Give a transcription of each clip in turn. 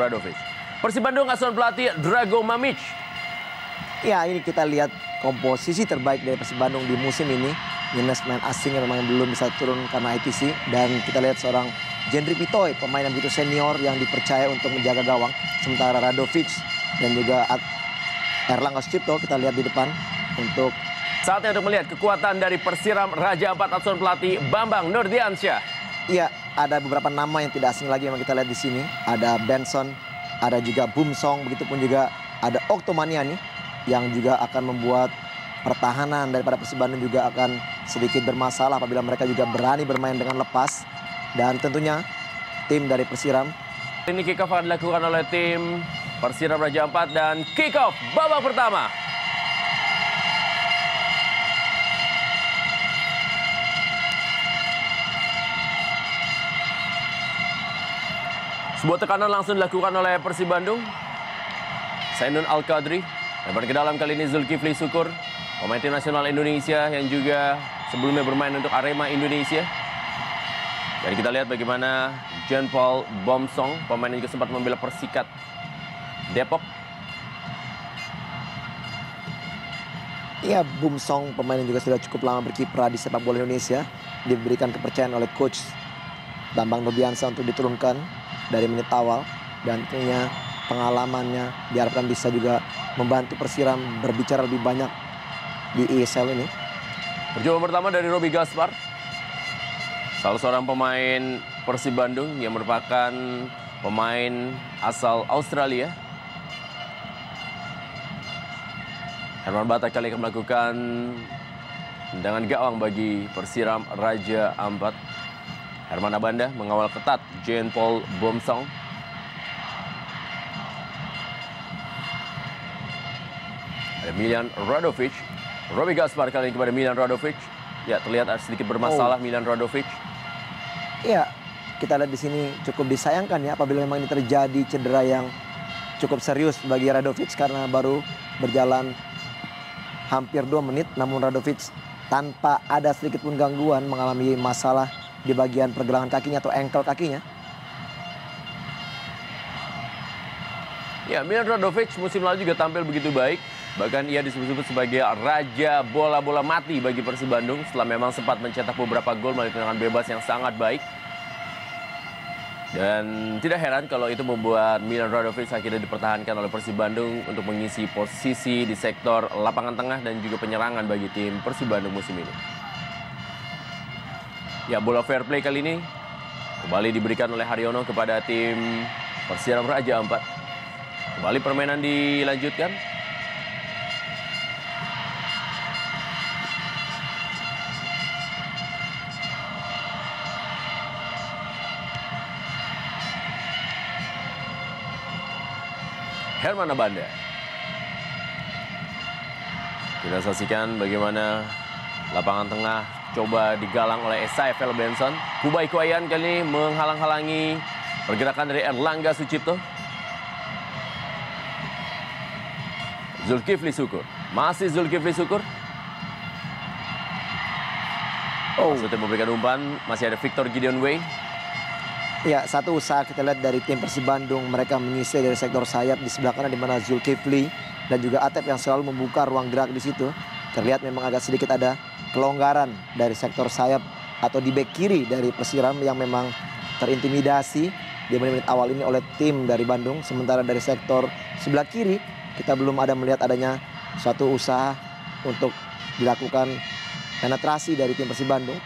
Radovic. Persib Bandung asuhan pelatih Drago Mamic. Ya, ini kita lihat komposisi terbaik dari Persib Bandung di musim ini. Minus main asing yang memang belum bisa turun karena ITC. Dan kita lihat seorang Jendri Pitoy, pemain yang begitu senior yang dipercaya untuk menjaga gawang. Sementara Radovic dan juga Erlangga Sucipto kita lihat di depan untuk... Saatnya untuk melihat kekuatan dari Persiram Raja Ampat asuhan pelatih Bambang Nurdiansyah. Iya, ada beberapa nama yang tidak asing lagi yang kita lihat di sini. Ada Benson, ada juga Bumsong, begitupun juga ada Oktomaniani yang juga akan membuat pertahanan daripada Persib Bandung juga akan sedikit bermasalah apabila mereka juga berani bermain dengan lepas. Dan tentunya tim dari Persiram. Ini kick off akan dilakukan oleh tim Persiram Raja Ampat dan kick off babak pertama. Sebuah tekanan langsung dilakukan oleh Persib Bandung. Zainun Al-Qadri. Lebar ke dalam kali ini Zulkifli Syukur. Pemain tim nasional Indonesia yang juga sebelumnya bermain untuk Arema Indonesia. Jadi kita lihat bagaimana Jean Paul Bomsong, pemain yang juga sempat membela Persikat Depok. Ya, Bumsong pemain yang juga sudah cukup lama berkiprah di sepak bola Indonesia. Diberikan kepercayaan oleh coach Bambang Nurdiansyah untuk diturunkan dari menit awal, dan tentunya pengalamannya diharapkan bisa juga membantu Persiram berbicara lebih banyak di ESL ini. Percobaan pertama dari Robi Gaspar, salah seorang pemain Persib Bandung yang merupakan pemain asal Australia. Herman Batak kali akan melakukan tendangan gawang bagi Persiram Raja Ampat. Herman Abanda mengawal ketat Jean Paul Bomsong. Ada Miljan Radovic. Robi Gaspar kali ini kepada Miljan Radovic. Ya, terlihat sedikit bermasalah Miljan Radovic. Ya, kita lihat di sini cukup disayangkan ya apabila memang ini terjadi cedera yang cukup serius bagi Radovic karena baru berjalan hampir 2 menit. Namun Radovic tanpa ada sedikit pun gangguan mengalami masalah di bagian pergelangan kakinya atau ankle kakinya. Ya, Miljan Radovic musim lalu juga tampil begitu baik. Bahkan ia disebut-sebut sebagai raja bola-bola mati bagi Persib Bandung setelah memang sempat mencetak beberapa gol melalui tendangan bebas yang sangat baik. Dan tidak heran kalau itu membuat Miljan Radovic akhirnya dipertahankan oleh Persib Bandung untuk mengisi posisi di sektor lapangan tengah dan juga penyerangan bagi tim Persib Bandung musim ini. Ya, bola fair play kali ini kembali diberikan oleh Haryono kepada tim Persiram Raja Ampat. Kembali permainan dilanjutkan. Herman Abanda. Kita saksikan bagaimana lapangan tengah coba digalang oleh Esaifel Benson. Kubai Kuayan kali ini menghalang-halangi pergerakan dari Erlangga Sucipto. Zulkifli Syukur. Masih Zulkifli Syukur. Maksudnya memberikan umpan. Masih ada Victor Gideon Way. Ya, satu usaha kita lihat dari tim Persib Bandung. Mereka menyisir dari sektor sayap di sebelah kanan di mana Zulkifli dan juga Atep yang selalu membuka ruang gerak di situ. Terlihat memang agak sedikit ada kelonggaran dari sektor sayap atau di bek kiri dari Persiram yang memang terintimidasi di menit-menit awal ini oleh tim dari Bandung. Sementara dari sektor sebelah kiri kita belum ada melihat adanya suatu usaha untuk dilakukan penetrasi dari tim Persib Bandung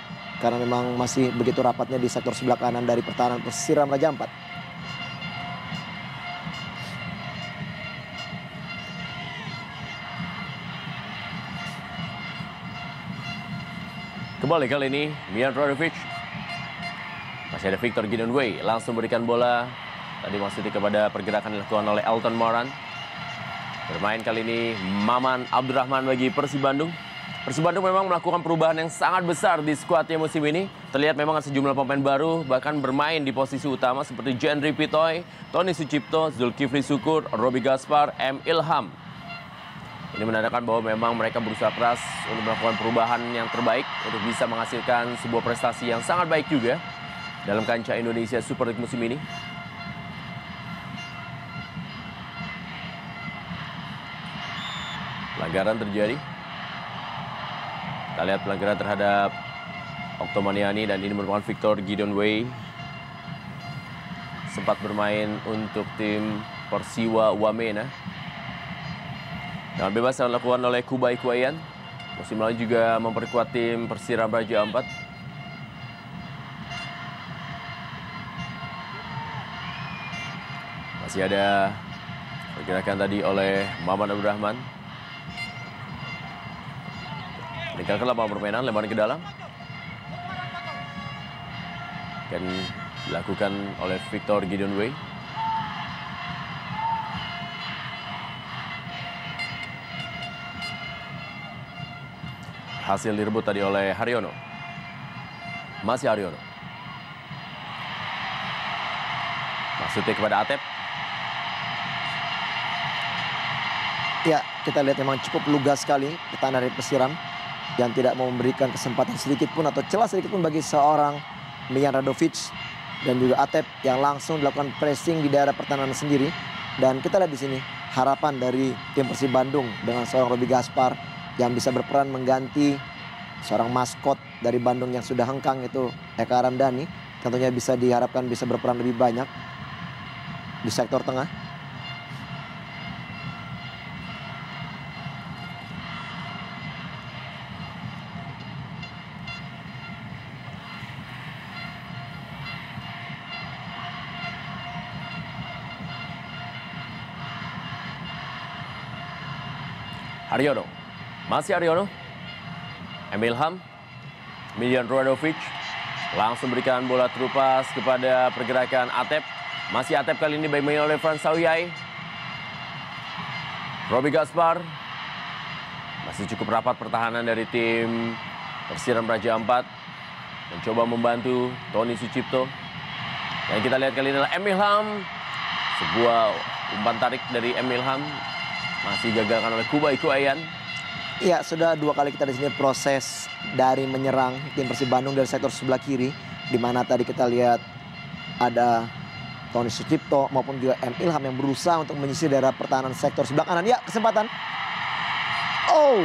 karena memang masih begitu rapatnya di sektor sebelah kanan dari pertahanan Persiram Raja Ampat. Kembali kali ini Miljan Radovic. Masih ada Victor Gideon Way. Langsung berikan bola. Tadi maksudnya kepada pergerakan dilakukan oleh Elton Moran. Bermain kali ini Maman Abdurrahman bagi Persib Bandung. Persib Bandung memang melakukan perubahan yang sangat besar di skuadnya musim ini. Terlihat memang ada sejumlah pemain baru bahkan bermain di posisi utama seperti Jendri Pitoy, Tony Sucipto, Zulkifli Syukur, Robi Gaspar, M. Ilham. Ini menandakan bahwa memang mereka berusaha keras untuk melakukan perubahan yang terbaik untuk bisa menghasilkan sebuah prestasi yang sangat baik juga dalam kancah Indonesia Super League musim ini. Pelanggaran terjadi. Kita lihat pelanggaran terhadap Oktomaniani dan ini merupakan Victor Gideon Wei. Sempat bermain untuk tim Persiwa Wamena. Dengan bebas yang dilakukan oleh Kubai Kuayan. Musim lalu juga memperkuat tim Persiram Raja Ampat. Masih ada pergerakan tadi oleh Maman Abdurrahman. Meninggalkan lapangan permainan, lemparan ke dalam. Akan dilakukan oleh Victor Gideon Wei. Hasil direbut tadi oleh Haryono. Masih Haryono. Maksudnya kepada Atep. Ya, kita lihat memang cukup lugas sekali pertahanan dari Persiram yang tidak mau memberikan kesempatan sedikit pun atau celah sedikit pun bagi seorang Miljan Radovic dan juga Atep yang langsung dilakukan pressing di daerah pertahanan sendiri. Dan kita lihat di sini harapan dari tim Persib Bandung dengan seorang Roby Gaspar yang bisa berperan mengganti seorang maskot dari Bandung yang sudah hengkang itu Eka Ramdhani. Tentunya bisa diharapkan bisa berperan lebih banyak di sektor tengah. Haryono. Masih Haryono. Emil Ham. Miljan Radovic. Langsung berikan bola terupas kepada pergerakan Atep. Masih Atep kali ini baik main oleh Frans Sawyai. Roby Gaspar. Masih cukup rapat pertahanan dari tim Persiram Raja Ampat. Mencoba membantu Tony Sucipto. Dan kita lihat kali ini adalah Emil Ham. Sebuah umpan tarik dari Emil Ham. Masih gagalkan oleh Kubai Kuayan. Ya, sudah dua kali kita di sini proses dari menyerang tim Persib Bandung dari sektor sebelah kiri, di mana tadi kita lihat ada Tony Sucipto maupun juga M. Ilham yang berusaha untuk menyisir daerah pertahanan sektor sebelah kanan. Ya, kesempatan. Oh.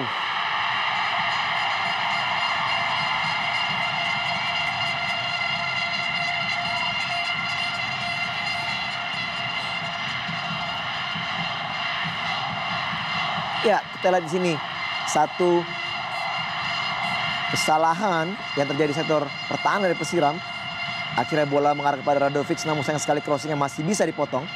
Ya, kita lihat di sini satu kesalahan yang terjadi di sektor pertahanan dari Persiram. Akhirnya bola mengarah kepada Radovic, namun sayang sekali crossingnya masih bisa dipotong.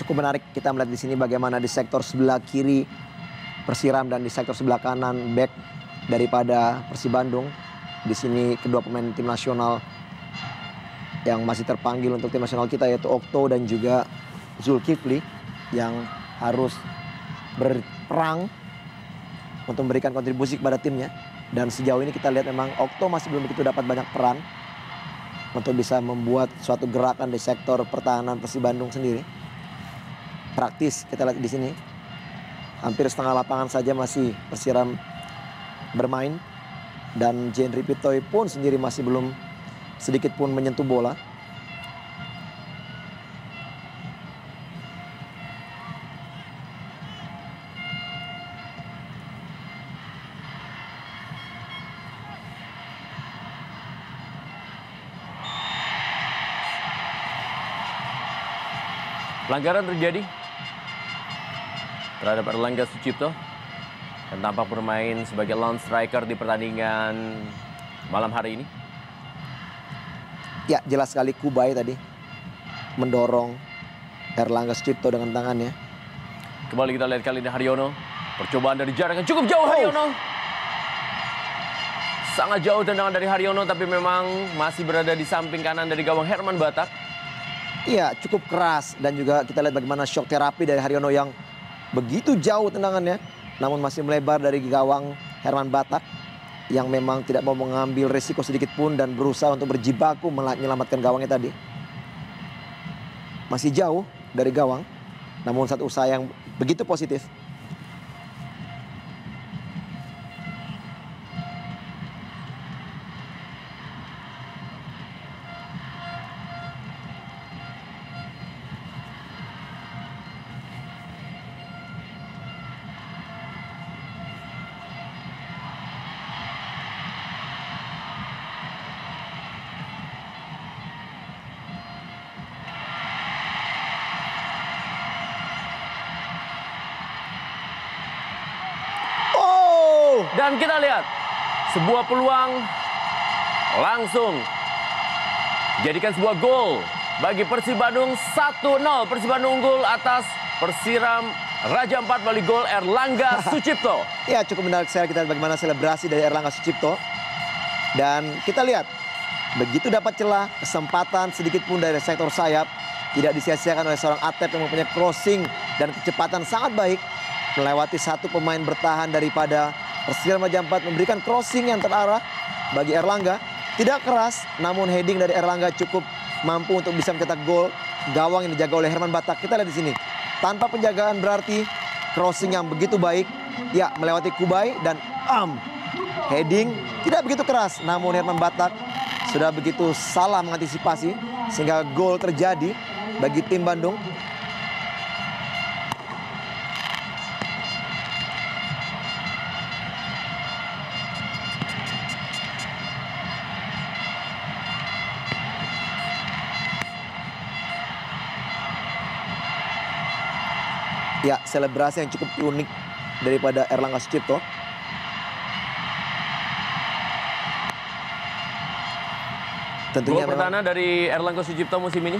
Cukup menarik kita melihat di sini bagaimana di sektor sebelah kiri Persiram dan di sektor sebelah kanan back daripada Persib Bandung. Di sini kedua pemain tim nasional yang masih terpanggil untuk tim nasional kita yaitu Okto dan juga Zulkifli yang harus berperang untuk memberikan kontribusi kepada timnya. Dan sejauh ini kita lihat memang Okto masih belum begitu dapat banyak peran untuk bisa membuat suatu gerakan di sektor pertahanan Persib Bandung sendiri. Praktis kita lihat di sini hampir setengah lapangan saja masih Persiram bermain dan Jendri Pitoy pun sendiri masih belum sedikit pun menyentuh bola. Pelanggaran terjadi terhadap Erlangga Sucipto dan tampak bermain sebagai lone striker di pertandingan malam hari ini. Ya, jelas sekali Kubai tadi mendorong Erlangga Sucipto dengan tangannya. Kembali kita lihat kali ini Haryono. Percobaan dari jarak yang cukup jauh Haryono. Sangat jauh tendangan dari Haryono, tapi memang masih berada di samping kanan dari gawang Herman Batak. Iya, cukup keras. Dan juga kita lihat bagaimana shock terapi dari Haryono yang begitu jauh tendangannya. Namun masih melebar dari gawang Herman Batak. Yang memang tidak mau mengambil risiko sedikit pun dan berusaha untuk berjibaku menyelamatkan gawangnya tadi. Masih jauh dari gawang. Namun satu usaha yang begitu positif. Dan kita lihat sebuah peluang langsung jadikan sebuah gol bagi Persib Bandung 1-0. Persib Bandung unggul atas Persiram Raja Ampat melalui gol Erlangga Sucipto. Ya, cukup menarik sekali kita bagaimana selebrasi dari Erlangga Sucipto. Dan kita lihat begitu dapat celah, kesempatan sedikit pun dari sektor sayap tidak disia-siakan oleh seorang Atep yang mempunyai crossing dan kecepatan sangat baik melewati satu pemain bertahan daripada Persiram Raja Ampat, memberikan crossing yang terarah bagi Erlangga. Tidak keras, namun heading dari Erlangga cukup mampu untuk bisa mencetak gol. Gawang yang dijaga oleh Herman Batak. Kita lihat di sini. Tanpa penjagaan berarti crossing yang begitu baik. Ya, melewati Kubai dan heading tidak begitu keras. Namun Herman Batak sudah begitu salah mengantisipasi sehingga gol terjadi bagi tim Bandung. Ya, selebrasi yang cukup unik daripada Erlangga Sucipto. Tentunya gol pertama dari Erlangga Sucipto musim ini.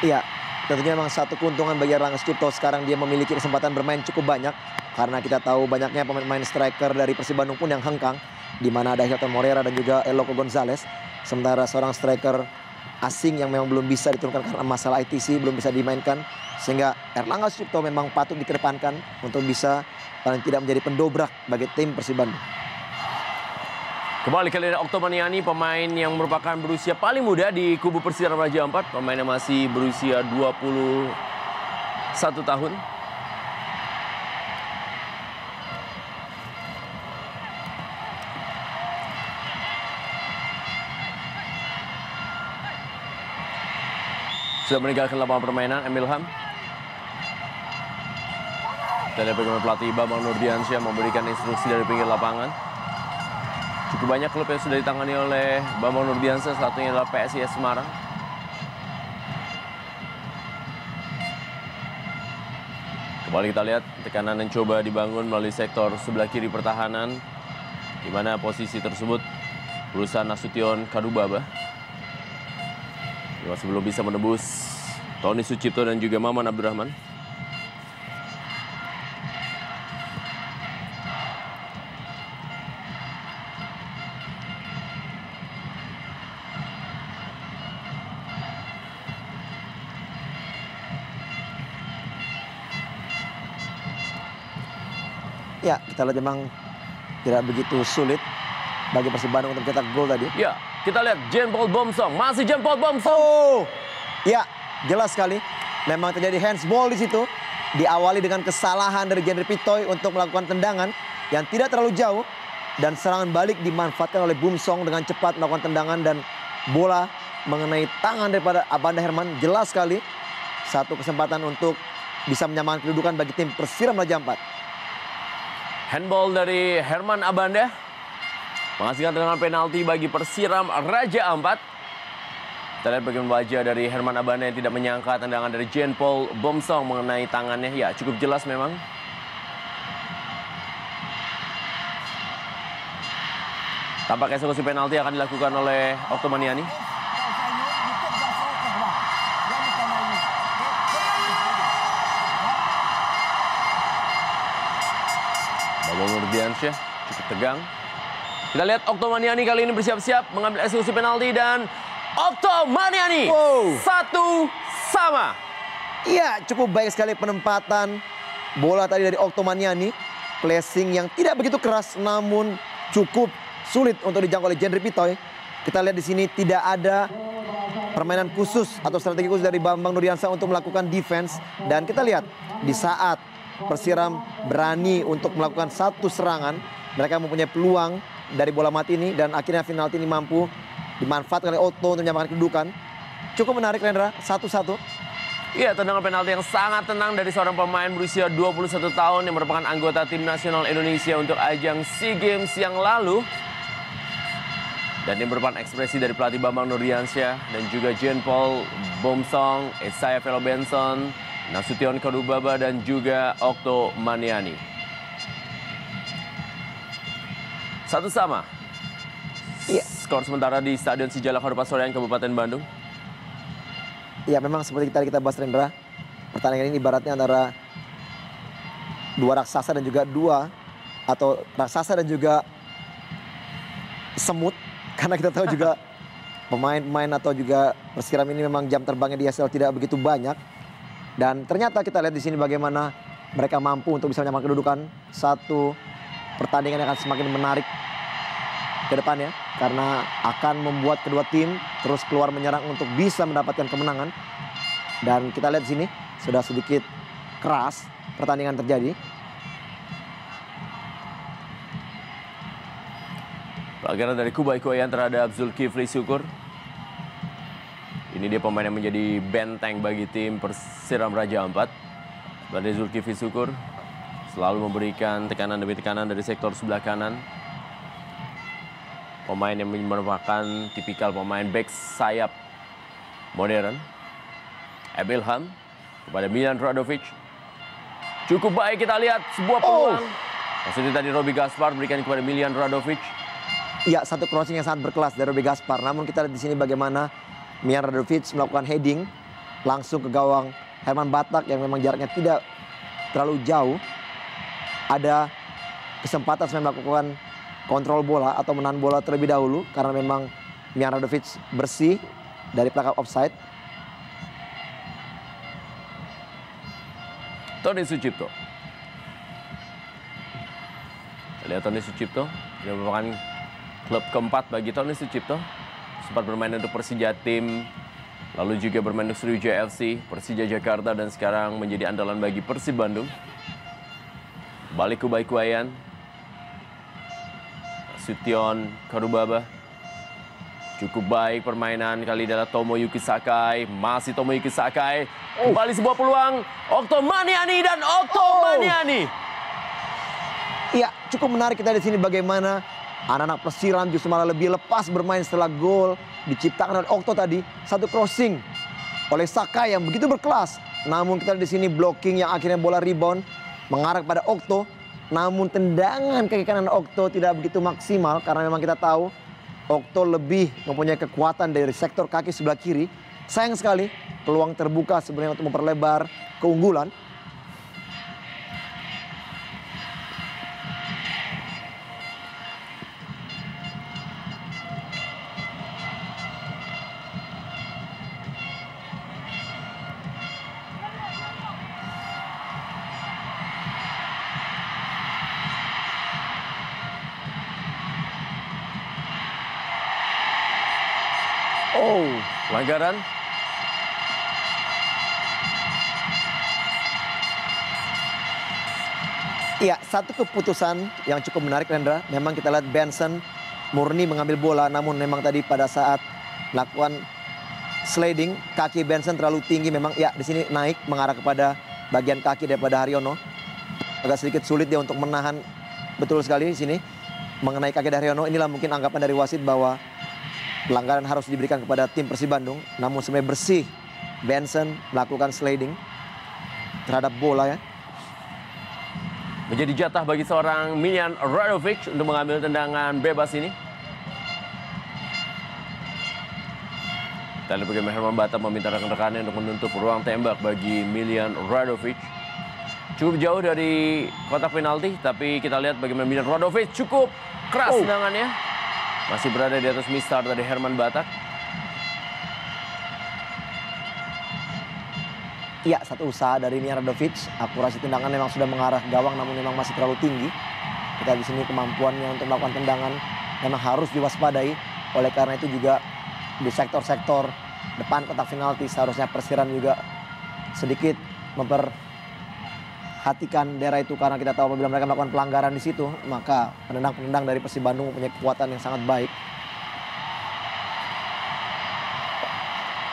Iya, tentunya memang satu keuntungan bagi Erlangga Sucipto. Sekarang dia memiliki kesempatan bermain cukup banyak. Karena kita tahu banyaknya pemain-pemain striker dari Persib Bandung pun yang hengkang. Di mana ada Hilton Moreira dan juga Eloko Gonzalez. Sementara seorang striker asing yang memang belum bisa diturunkan karena masalah ITC, belum bisa dimainkan. Sehingga Erlangga Sucipto memang patut dikedepankan untuk bisa paling tidak menjadi pendobrak bagi tim Persib Bandung. Kembali ke Oktomaniani, pemain yang merupakan berusia paling muda di kubu Persiram Raja Ampat. Pemainnya masih berusia 21 tahun. Sudah meninggalkan lapangan permainan, Emil Ham. Kita lihat bagaimana pelatih Bambang Nurdiansyah memberikan instruksi dari pinggir lapangan. Cukup banyak klub yang sudah ditangani oleh Bambang Nurdiansyah, satunya adalah PSIS Semarang. Kembali kita lihat tekanan yang coba dibangun melalui sektor sebelah kiri pertahanan, di mana posisi tersebut berusaha Nasution Kadubaba. Masih belum bisa menembus Tony Sucipto dan juga Maman Abdurrahman. Ya, kita lihat memang tidak begitu sulit bagi Persib Bandung untuk mencetak gol tadi. Ya, kita lihat Jean Paul Bomsong, masih Jean Paul Bomsong. Oh, ya, jelas sekali. Memang terjadi handsball di situ. Diawali dengan kesalahan dari Genre Pitoy untuk melakukan tendangan yang tidak terlalu jauh. Dan serangan balik dimanfaatkan oleh Bomsong dengan cepat melakukan tendangan dan bola mengenai tangan daripada Abanda Herman. Jelas sekali satu kesempatan untuk bisa menyamakan kedudukan bagi tim Persiram Raja Ampat. Handball dari Herman Abanda menghasilkan tendangan penalti bagi Persiram Raja Ampat. Kita lihat bagaimana wajah dari Herman Abanda yang tidak menyangka tendangan dari Jean Paul Bomsong mengenai tangannya. Ya, cukup jelas memang. Tampak eksekusi penalti akan dilakukan oleh Oktomaniani. Bambang Nurdiansyah cukup tegang. Kita lihat Oktomaniani kali ini bersiap-siap mengambil eksekusi penalti dan Oktomaniani satu sama. Iya, cukup baik sekali penempatan bola tadi dari Oktomaniani. Placing yang tidak begitu keras namun cukup sulit untuk dijangkau oleh Jendri Pitoy. Kita lihat di sini tidak ada permainan khusus atau strategi khusus dari Bambang Nurdiansyah untuk melakukan defense. Dan kita lihat di saat Persiram berani untuk melakukan satu serangan, mereka mempunyai peluang dari bola mati ini dan akhirnya penalti ini mampu dimanfaatkan oleh Otto untuk menyamakan kedudukan. Cukup menarik, Rendra, 1-1. Iya, tendangan penalti yang sangat tenang dari seorang pemain berusia 21 tahun yang merupakan anggota tim nasional Indonesia untuk ajang SEA Games yang lalu. Dan ini merupakan ekspresi dari pelatih Bambang Nurdiansyah dan juga Jean Paul Bomsong, Esaya Velo Benson, Nasution Kadubaba dan juga Oktomaniani. Satu sama. Iya. Skor sementara di Stadion Sijalak Harupat Kabupaten Bandung. Ya, memang seperti tadi kita bahas, Rendra, pertandingan ini ibaratnya antara dua raksasa dan juga raksasa dan juga semut. Karena kita tahu juga pemain-pemain atau juga Persiram ini memang jam terbangnya di ISL tidak begitu banyak. Dan ternyata kita lihat di sini bagaimana mereka mampu untuk bisa menyamakan kedudukan. Satu pertandingan yang akan semakin menarik ke depannya karena akan membuat kedua tim terus keluar menyerang untuk bisa mendapatkan kemenangan. Dan kita lihat di sini sudah sedikit keras pertandingan terjadi. Pelanggaran dari Kubai Koyan terhadap Zulkifli Syukur. Ini dia pemain yang menjadi benteng bagi tim Persiram Raja Ampat. Sebagai Zulkifli Syukur selalu memberikan tekanan demi tekanan dari sektor sebelah kanan. Pemain yang merupakan tipikal pemain back sayap modern. Ebilham kepada Miljan Radovic. Cukup baik, kita lihat sebuah peluang. Maksudnya tadi Robi Gaspar berikan kepada Miljan Radovic. Iya, satu crossing yang sangat berkelas dari Robi Gaspar. Namun kita lihat di sini bagaimana Miljan Radovic melakukan heading langsung ke gawang Herman Batak yang memang jaraknya tidak terlalu jauh. Ada kesempatan sebenarnya melakukan kontrol bola atau menahan bola terlebih dahulu karena memang Miljan Radovic bersih dari pelanggaran offside. Tony Sucipto. Lihat Tony Sucipto, ini merupakan klub keempat bagi Tony Sucipto. Sempat bermain untuk Persija Tim, lalu juga bermain untuk Sriwijaya FC, Persija Jakarta, dan sekarang menjadi andalan bagi Persib Bandung. Balik Kubai Koyan. Nasution Kadubaba. Cukup baik permainan kali adalah Tomoyuki Sakai. Masih Tomoyuki Sakai. Kembali sebuah peluang. Oktomaniani dan Oktomaniani. Iya, cukup menarik kita di sini bagaimana anak-anak Persiram justru malah lebih lepas bermain setelah gol diciptakan oleh Okto tadi. Satu crossing oleh Sakai yang begitu berkelas. Namun kita di sini blocking yang akhirnya bola rebound mengarah kepada Okto. Namun tendangan kaki kanan Okto tidak begitu maksimal karena memang kita tahu Okto lebih mempunyai kekuatan dari sektor kaki sebelah kiri. Sayang sekali peluang terbuka sebenarnya untuk memperlebar keunggulan. Pelanggaran. Iya, satu keputusan yang cukup menarik, Rendra. Memang kita lihat Benson murni mengambil bola, namun memang tadi pada saat melakukan sliding, kaki Benson terlalu tinggi. Memang ya di sini naik mengarah kepada bagian kaki daripada Haryono. Agak sedikit sulit dia untuk menahan betul sekali di sini mengenai kaki dari Haryono. Inilah mungkin anggapan dari wasit bahwa pelanggaran harus diberikan kepada tim Persib Bandung. Namun sebenarnya bersih Benson melakukan sliding terhadap bola ya. Menjadi jatah bagi seorang Miljan Radovic untuk mengambil tendangan bebas ini. Kita lihat bagaimana Herman Batak meminta rekan-rekannya untuk menutup ruang tembak bagi Miljan Radovic. cukup jauh dari kotak penalti, tapi kita lihat bagaimana Milan Radovic cukup keras tendangannya. Masih berada di atas mistar dari Herman Batak. Iya, satu usaha dari Milan Radovic. Akurasi tendangan memang sudah mengarah gawang, namun memang masih terlalu tinggi. Kita di sini kemampuannya untuk melakukan tendangan memang harus diwaspadai. Oleh karena itu juga di sektor-sektor depan kotak penalti seharusnya Persiram juga sedikit memperhatikan daerah itu, karena kita tahu apabila mereka melakukan pelanggaran di situ, maka penendang-penendang dari Persib Bandung mempunyai kekuatan yang sangat baik.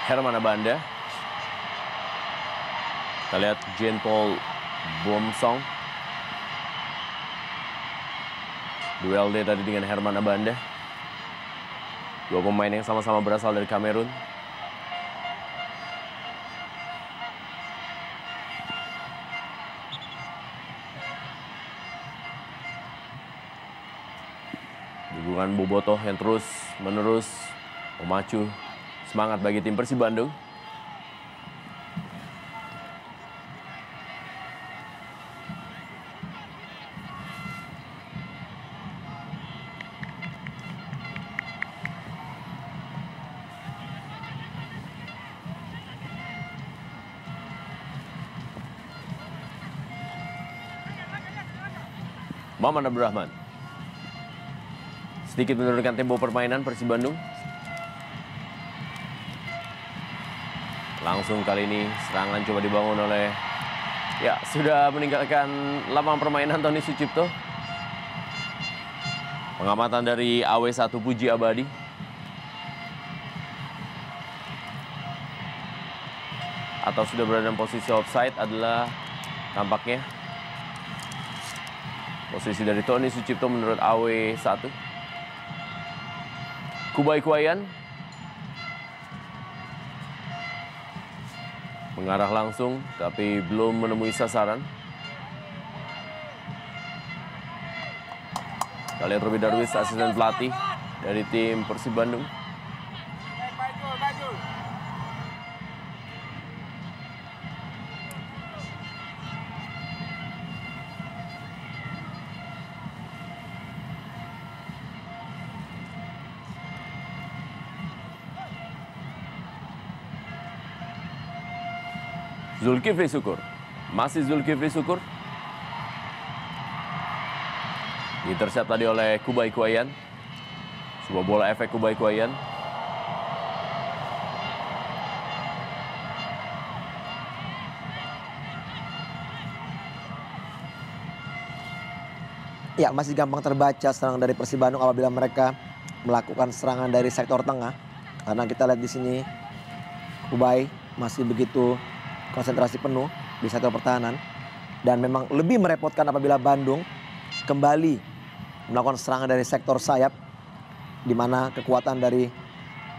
Herman Abanda. Kita lihat Jean-Paul Bomsong. Duel dia tadi dengan Herman Abanda. Dua pemain yang sama-sama berasal dari Kamerun. Dukungan Bobotoh yang terus-menerus memacu semangat bagi tim Persib Bandung. Maman Abdurrahman sedikit menurunkan tempo permainan Persib Bandung. Langsung kali ini serangan coba dibangun oleh, ya, sudah meninggalkan lapangan permainan Tony Sucipto. Pengamatan dari AW1 Puji Abadi. Atau sudah berada dalam posisi offside adalah tampaknya posisi dari Tony Sucipto menurut AW1. Kubai Kuayan mengarah langsung, tapi belum menemui sasaran. Kita lihat Robi Darwis, asisten pelatih dari tim Persib Bandung. Zulkifli Syukur. Masih Zulkifli Syukur. Intercept tadi oleh Kubai Kuayan. Sebuah bola efek Kubai Kuayan. Ya, masih gampang terbaca serangan dari Persib Bandung apabila mereka melakukan serangan dari sektor tengah. Karena kita lihat di sini Kubai masih begitu konsentrasi penuh di sektor pertahanan, dan memang lebih merepotkan apabila Bandung kembali melakukan serangan dari sektor sayap, di mana kekuatan dari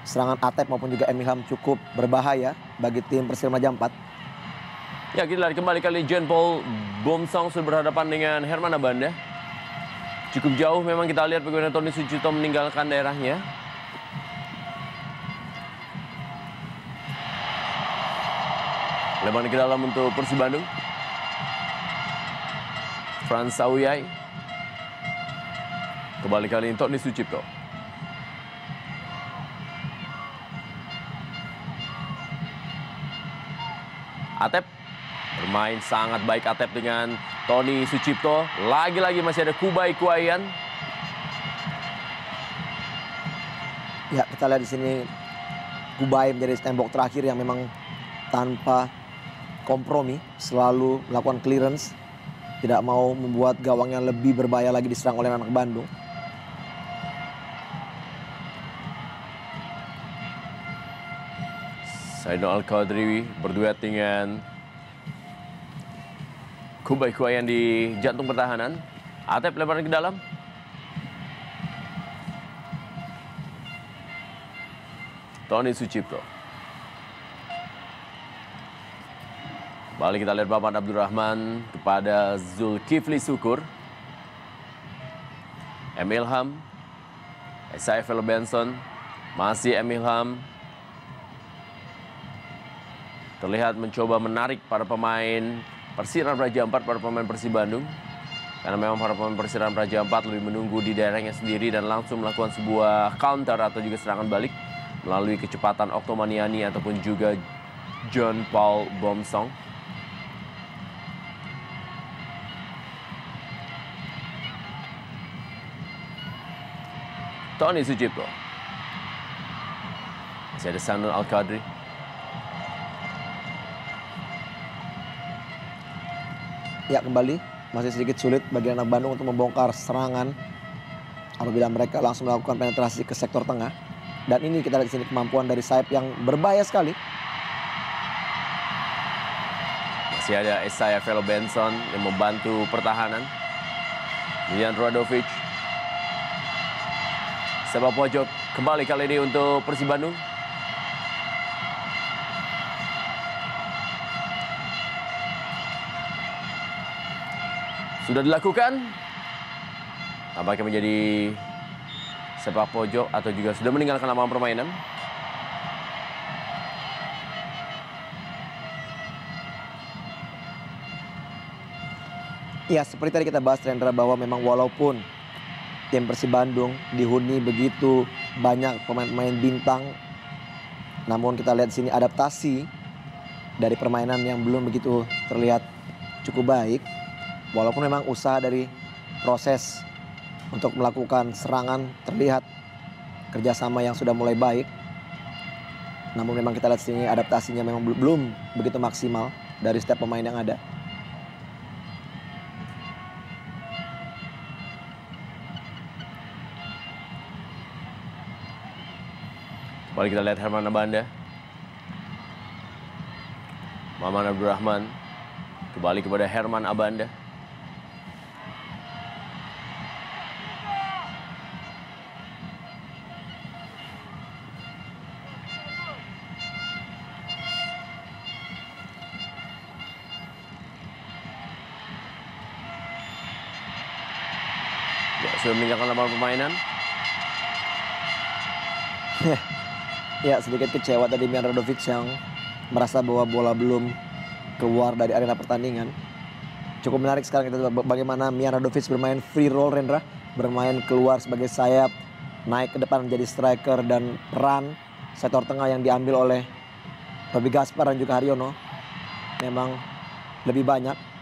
serangan Atep maupun juga Emilham cukup berbahaya bagi tim Persib Remaja 4. Ya, kita lihat kembali kali Jean-Paul Bomsong sudah berhadapan dengan Herman Abanda. Cukup jauh memang kita lihat bagaimana Tony Sucipto meninggalkan daerahnya. Lebaran ke dalam untuk Persib Bandung. Frans Sauyai. Kembali kali ini Tony Sucipto. Atep. Bermain sangat baik Atep dengan Tony Sucipto. Lagi-lagi masih ada Kubai Kuayan. Ya, kita lihat di sini Kubai menjadi tembok terakhir yang memang tanpa kompromi, selalu melakukan clearance, tidak mau membuat gawangnya lebih berbahaya lagi diserang oleh anak Bandung. Saino Al-Qadri berduet dengan Kubai Kuayan di jantung pertahanan. Atep lebaran ke dalam. Tony Sucipto. Balik kita lihat Maman Abdurrahman kepada Zulkifli Syukur. Emilham. Saiful Benson. Masih Emilham. Terlihat mencoba menarik para pemain Persiram Praja 4 para pemain Persib Bandung. Karena memang para pemain Persiram Praja 4 lebih menunggu di daerahnya sendiri dan langsung melakukan sebuah counter atau juga serangan balik melalui kecepatan Oktomaniani ataupun juga John Paul Bomsong. Tony Sucipto. Masih ada Sanun Al-Qadri. Ya, kembali masih sedikit sulit bagi anak Bandung untuk membongkar serangan apabila mereka langsung melakukan penetrasi ke sektor tengah. Dan ini kita lihat di sini kemampuan dari sayap yang berbahaya sekali. Masih ada Isaiah Velo Benson yang membantu pertahanan. Miljan Radovic. Sepak pojok kembali kali ini untuk Persib Bandung. Sudah dilakukan. Tampaknya menjadi sepak pojok atau juga sudah meninggalkan lapangan permainan. Ya, seperti tadi kita bahas, Rendra, bahwa memang walaupun tim Persib Bandung dihuni begitu banyak pemain-pemain bintang, namun kita lihat di sini adaptasi dari permainan yang belum begitu terlihat cukup baik. Walaupun memang usaha dari proses untuk melakukan serangan terlihat kerjasama yang sudah mulai baik, namun memang kita lihat di sini adaptasinya memang belum begitu maksimal dari setiap pemain yang ada. Kembali kita lihat Herman Abanda. Maman Abdurrahman kembali kepada Herman Abanda. Ya, sudah meninggalkan lapangan permainan. Ya, sedikit kecewa tadi Miljan Radovic yang merasa bahwa bola belum keluar dari arena pertandingan. Cukup menarik sekarang kita lihat bagaimana Miljan Radovic bermain free roll, Rendra. Bermain keluar sebagai sayap, naik ke depan menjadi striker, dan peran sektor tengah yang diambil oleh Roby Gaspar dan juga Haryono memang lebih banyak.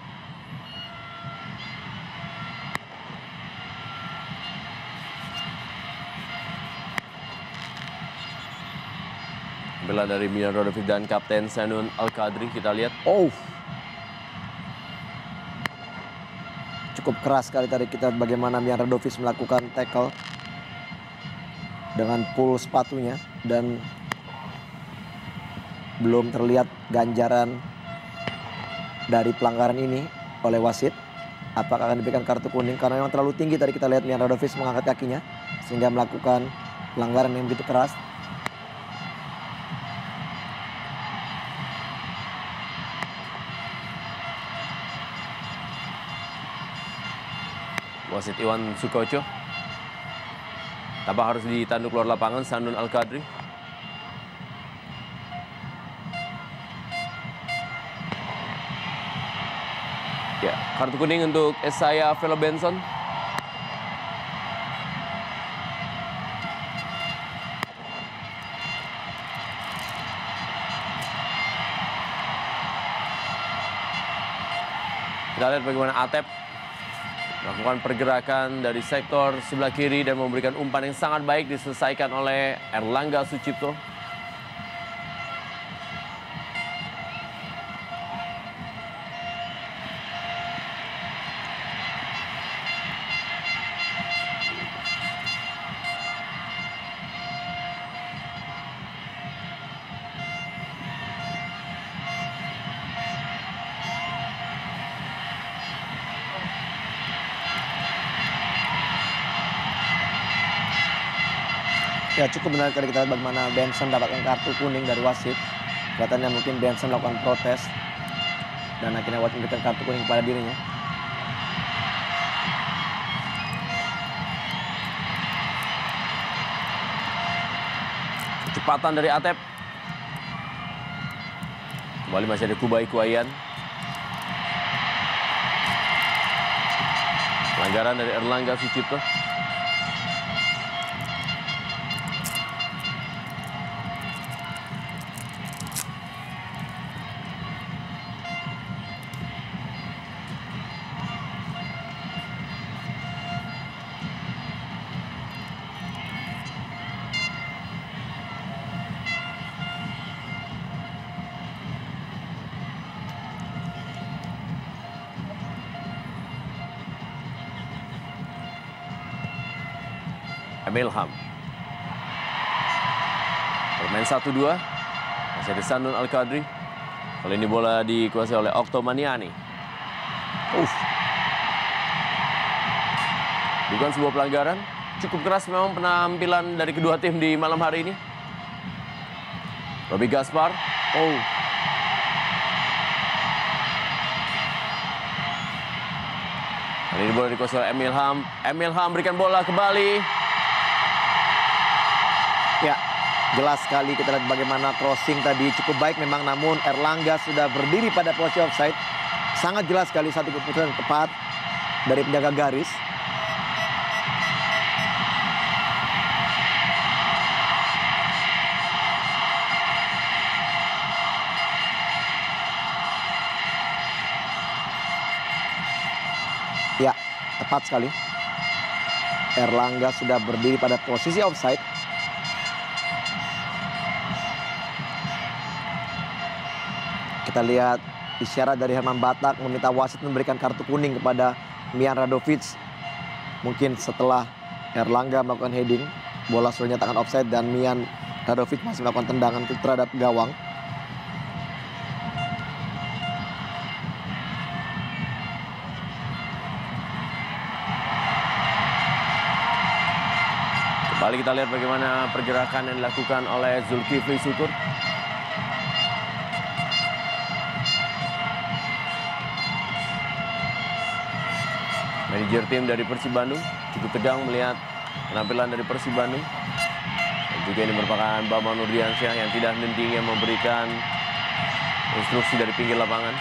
Bela dari Miljan Radovic dan Kapten Sanun Al-Qadri, kita lihat. Oh, cukup keras sekali tadi kita lihat bagaimana Miljan Radovic melakukan tackle dengan pull sepatunya dan belum terlihat ganjaran dari pelanggaran ini oleh wasit. Apakah akan diberikan kartu kuning karena memang terlalu tinggi tadi kita lihat Miljan Radovic mengangkat kakinya sehingga melakukan pelanggaran yang begitu keras. Wasit Iwan Sukoco. Tanpa harus ditanduk keluar lapangan Sanun Al-Qadri. Ya, kartu kuning untuk Isaiah Velo Benson. Kita lihat bagaimana Atep melakukan pergerakan dari sektor sebelah kiri dan memberikan umpan yang sangat baik diselesaikan oleh Erlangga Sucipto. Ya, cukup menarik tadi kita lihat bagaimana Benson dapatkan kartu kuning dari wasit. Kelihatannya mungkin Benson melakukan protes dan akhirnya wasit memberikan kartu kuning kepada dirinya. Kecepatan dari Atep. Kembali masih ada Kubai Kuayan. Pelanggaran dari Erlangga Sucipto. Emilham. Bermain 1-2. Masih ada Sandun Al-Qadri. Kali ini bola dikuasai oleh Oktomaniani. Bukan sebuah pelanggaran. Cukup keras memang penampilan dari kedua tim di malam hari ini. Robi Gaspar. Kali ini bola dikuasai oleh Emilham. Emilham berikan bola kembali. Ya, jelas sekali kita lihat bagaimana crossing tadi cukup baik memang, namun Erlangga sudah berdiri pada posisi offside. Sangat jelas sekali satu keputusan tepat dari penjaga garis. Ya, tepat sekali. Erlangga sudah berdiri pada posisi offside. Kita lihat isyarat dari Herman Batak meminta wasit memberikan kartu kuning kepada Mian Radovic. Mungkin setelah Erlangga melakukan heading, bola sudah dinyatakan offside dan Mian Radovic masih melakukan tendangan terhadap gawang. Kembali kita lihat bagaimana pergerakan yang dilakukan oleh Zulkifli Syukur. Manajer tim dari Persib Bandung cukup tegang melihat penampilan dari Persib Bandung. Dan juga ini merupakan Bambang Nurdiansyah yang tidak henti-hentinya memberikan instruksi dari pinggir lapangan.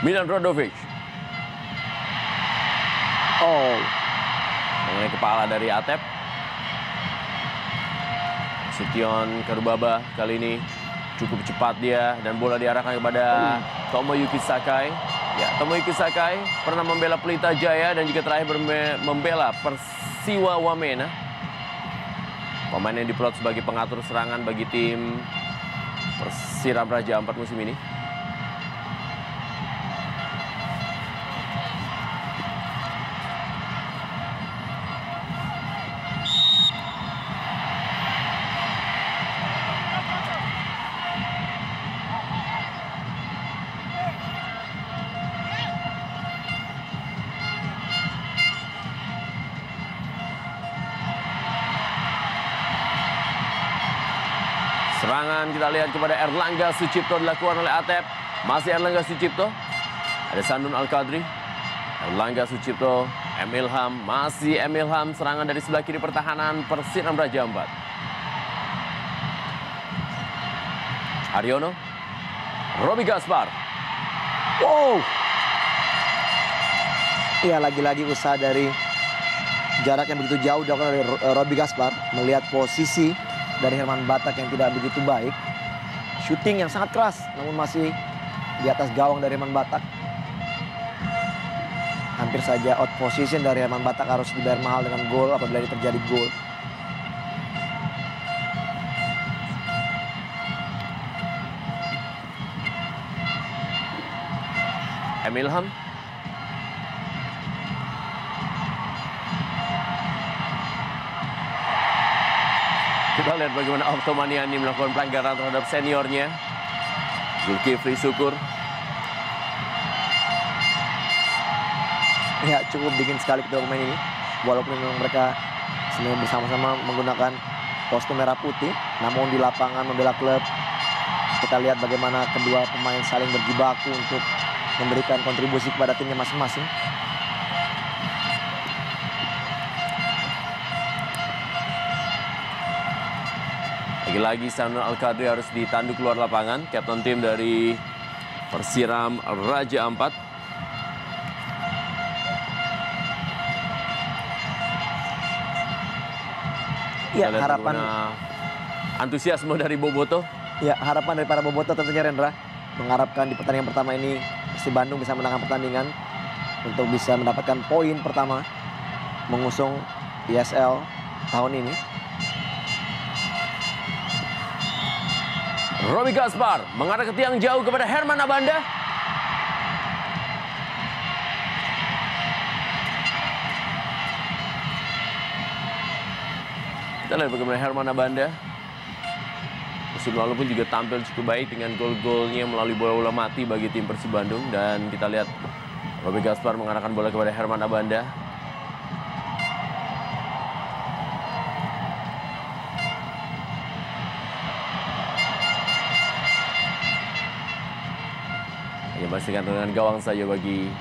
Milan Radovic. Mengenai kepala dari Atep. Sution Karubaba kali ini cukup cepat dia dan bola diarahkan kepada Tomoyuki Sakai. Ya, Tomoyuki Sakai pernah membela Pelita Jaya dan juga terakhir membela Persiwa Wamena. Pemain yang diplot sebagai pengatur serangan bagi tim Persiram Raja Ampat musim ini. Serangan kita lihat kepada Erlangga Sucipto dilakukan oleh Atep. Masih Erlangga Sucipto. Ada Sandun Al-Qadri. Erlangga Sucipto. Emilham. Masih Emilham. Serangan dari sebelah kiri pertahanan Persiram Raja Ampat. Haryono. Robi Gaspar. Iya, lagi-lagi usaha dari jarak yang begitu jauh dilakukan oleh Robi Gaspar. Melihat posisi dari Herman Batak yang tidak begitu baik. Shooting yang sangat keras, namun masih di atas gawang dari Herman Batak. Hampir saja out position dari Herman Batak, harus dibayar mahal dengan gol apabila terjadi gol. Emilham. Kita lihat bagaimana Oktomaniani melakukan pelanggaran terhadap seniornya, Zulkifli Syukur. Ya, cukup dingin sekali kedua pemain ini. Walaupun memang mereka sebenarnya bersama-sama menggunakan kostum merah putih, namun di lapangan membela klub, kita lihat bagaimana kedua pemain saling berjibaku untuk memberikan kontribusi kepada timnya masing-masing. Lagi-lagi Sanun Al-Qadri harus ditanduk keluar lapangan. Kapten tim dari Persiram Raja Ampat. Ya, harapan antusiasme dari Boboto. Ya, harapan dari para boboto tentunya Rendra mengharapkan di pertandingan pertama ini Persib Bandung bisa menangkan pertandingan untuk bisa mendapatkan poin pertama mengusung ISL tahun ini. Robi Gaspar mengarah ke tiang jauh kepada Herman Abanda. Kita lihat bagaimana Herman Abanda musim lalu pun juga tampil cukup baik dengan gol-golnya melalui bola-bola mati bagi tim Persib Bandung. Dan kita lihat Robi Gaspar mengarahkan bola kepada Herman Abanda. Pastikan dengan gawang saja bagi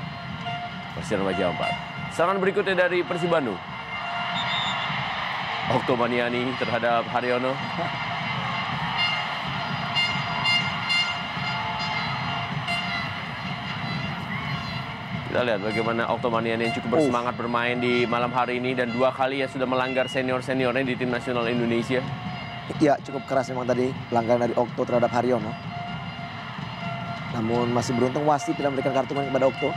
Persiram Raja Ampat. Serangan berikutnya dari Persib Bandung. Oktomaniani terhadap Haryono. Kita lihat bagaimana Oktomaniani yang cukup bersemangat bermain di malam hari ini dan 2 kali ya sudah melanggar senior-seniornya di tim nasional Indonesia. Ya, cukup keras memang tadi pelanggaran dari Okto terhadap Haryono. Namun masih beruntung wasit tidak memberikan kartu kuning kepada Okto.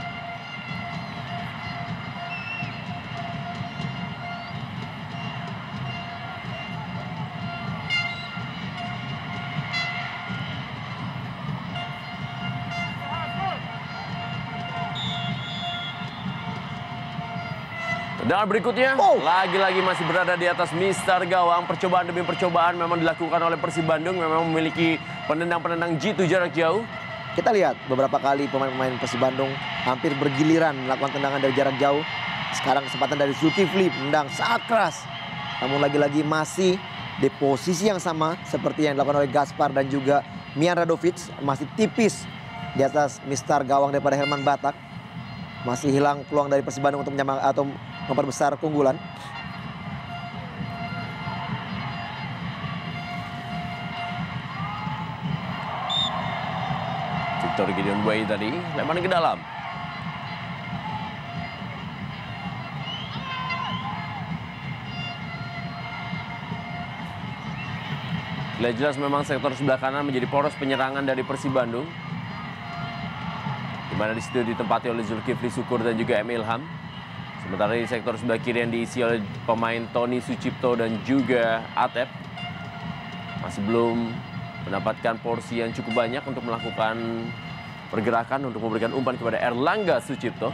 Dan berikutnya, lagi-lagi masih berada di atas mistar gawang. Percobaan demi percobaan memang dilakukan oleh Persib Bandung. Memang memiliki penendang-penendang jitu jarak jauh. Kita lihat beberapa kali pemain-pemain Persib Bandung hampir bergiliran melakukan tendangan dari jarak jauh. Sekarang kesempatan dari Zulkifli menendang sangat keras. Namun lagi-lagi masih di posisi yang sama seperti yang dilakukan oleh Gaspar dan juga Mian Radovic. Masih tipis di atas mistar gawang daripada Herman Batak. Masih hilang peluang dari Persib Bandung untuk menyambang atau memperbesar keunggulan. Victor Gideon Way tadi lemparan ke dalam. Jelas memang sektor sebelah kanan menjadi poros penyerangan dari Persib Bandung. Di mana di situ ditempati oleh Zulkifli Syukur dan juga M. Ilham. Sementara di sektor sebelah kiri yang diisi oleh pemain Tony Sucipto dan juga Atep. Masih belum mendapatkan porsi yang cukup banyak untuk melakukan pergerakan untuk memberikan umpan kepada Erlangga Sucipto.